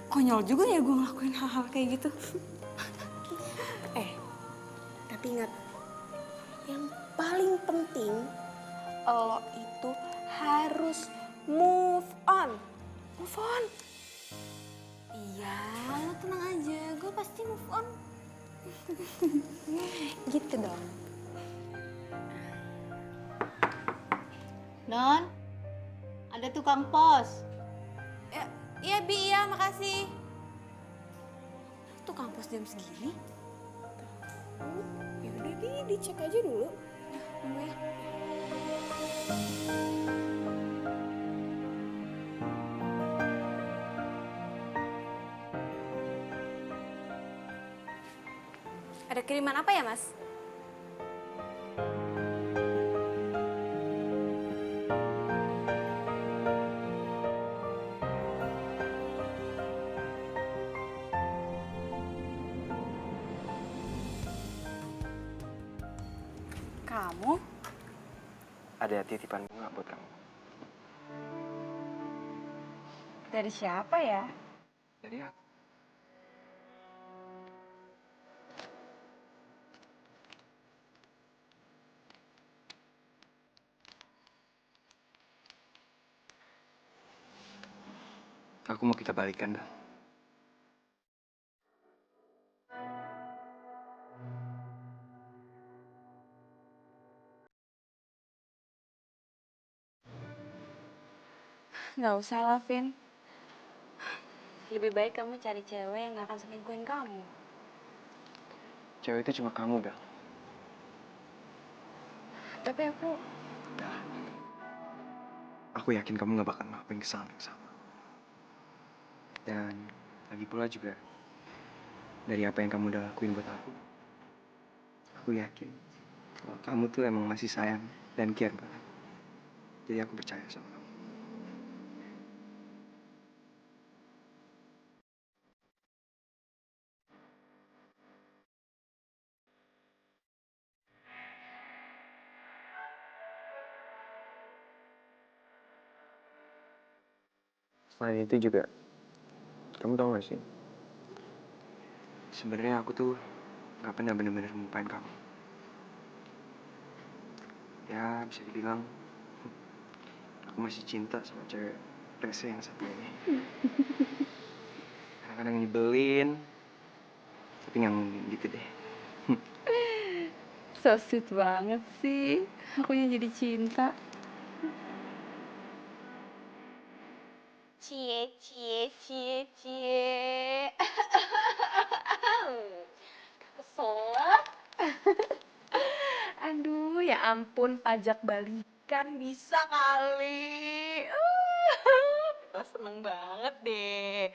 Speaker 9: konyol juga ya gue ngelakuin hal-hal kayak gitu.
Speaker 6: Tapi ingat, yang paling penting, lo itu harus move on. Move on.
Speaker 9: Iya, lo tenang aja. Gue pasti move on.
Speaker 6: Gitu dong.
Speaker 10: Non, ada tukang pos.
Speaker 9: Iya, Bi, iya, makasih. Tuh kampus jam segini?
Speaker 6: Ya udah dicek aja dulu.
Speaker 9: Tunggu ya. Ada kiriman apa ya, Mas? Kamu?
Speaker 1: Ada titipan bunga buat kamu.
Speaker 2: Dari siapa ya?
Speaker 1: Dari aku. Aku mau kita balikan, dah.
Speaker 2: Nggak usah lah, Vin. Lebih baik kamu cari cewek yang nggak akan selingkuhin kamu.
Speaker 1: Cewek itu cuma kamu, Bel.
Speaker 2: Tapi aku
Speaker 1: Aku yakin kamu gak bakal ngelakuin kesalahan yang sama. Dan lagi pula juga, dari apa yang kamu udah lakuin buat aku yakin kalau kamu tuh emang masih sayang dan care banget. Jadi aku percaya sama kamu. Selain itu juga, kamu tau gak sih? Sebenarnya aku tuh gak pernah bener-bener melupain kamu. Ya, bisa dibilang aku masih cinta sama cewek rese yang satu ini. Kadang-kadang nyebelin, Tapi nggak gitu deh.
Speaker 2: So sweet banget sih. Akunya jadi cinta.
Speaker 6: Cie, cie, cie, cie. Kesel. Aduh, ya ampun, pajak balikan bisa kali. Kita seneng banget deh.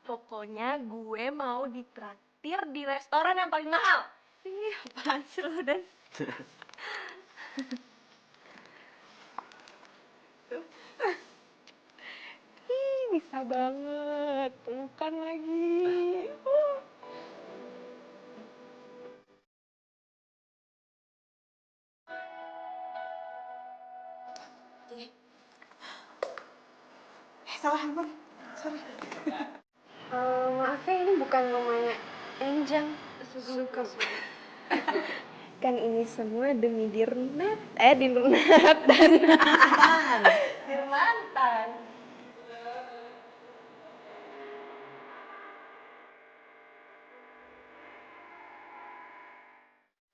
Speaker 6: Pokoknya gue mau ditraktir di restoran yang paling mahal. Ih, apaan sih lo, Dan? Ih, bisa banget. Pelukan lagi. Maaf ya, ini bukan rumahnya Enjang. Suka. Kan ini semua demi Dirnat dan Dirmantan.